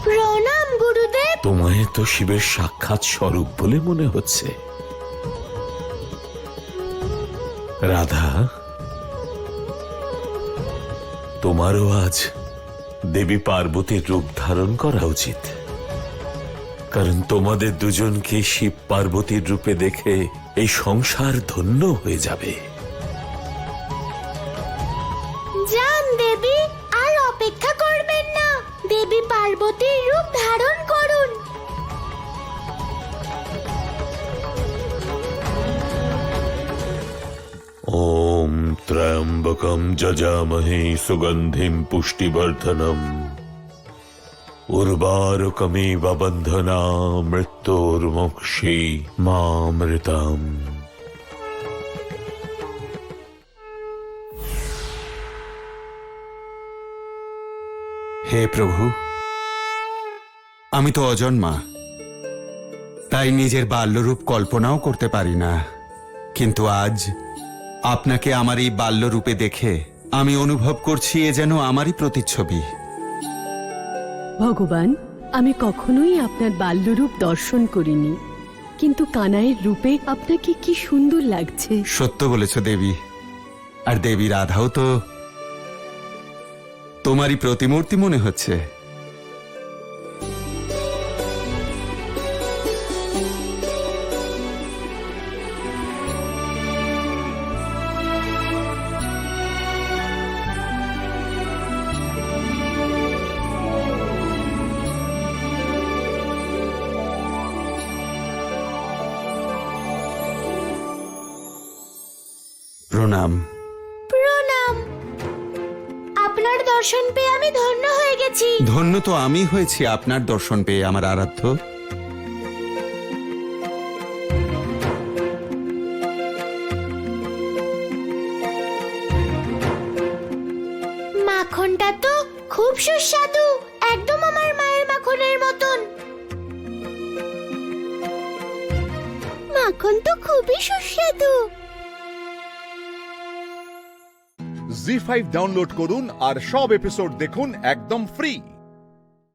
প্রণাম গুরুদেব। তোমায় তো শিবের সাক্ষাৎ স্বরূপ বলে মনে হচ্ছে। রাধা, তোমারও আজ দেবী পার্বতীর রূপ ধারণ করা উচিত, কারণ তোমাদের দুজনকে শিব পার্বতীর রূপে দেখে এই সংসার ধন্য হয়ে যাবে। যান দেবী, আর অপেক্ষা করবেন না, দেবী পার্বতীর রূপ ধারণ করুন। ওম ত্র্যম্বকম যজামহে সুগন্ধিম পুষ্টিবর্ধনম উর্বারুকমিব বন্ধনা মৃত্যুর্মোক্ষী মামৃতম। হে প্রভু, আমি তো অজন্মা, তাই নিজের বাল্যরূপ কল্পনাও করতে পারি না, কিন্তু আজ আপনাকে আমার এই বাল্যরূপে দেখে আমি অনুভব করছি এ যেন আমারই প্রতিচ্ছবি। ভগবান, আমি কখনোই আপনার বাল্যরূপ দর্শন করিনি, কিন্তু কানাইয়ের রূপে আপনাকে কি সুন্দর লাগছে। সত্য বলেছ দেবী, আর দেবী রাধাও তো তোমারই প্রতিমূর্তি মনে হচ্ছে। প্রণাম। প্রণাম। আপনার দর্শন পেয়ে আমি ধন্য হয়ে গেছি। ধন্য তো আমি হয়েছি আপনার দর্শন পেয়ে, আমার আরাধ্য। মাখনটা তো খুব সুস্বাদু, একদম আমার মায়ের মাখনের মতন। মাখন তো খুবই সুস্বাদু। জি5 ডাউনলোড করুন আর সব এপিসোড দেখুন একদম ফ্রি।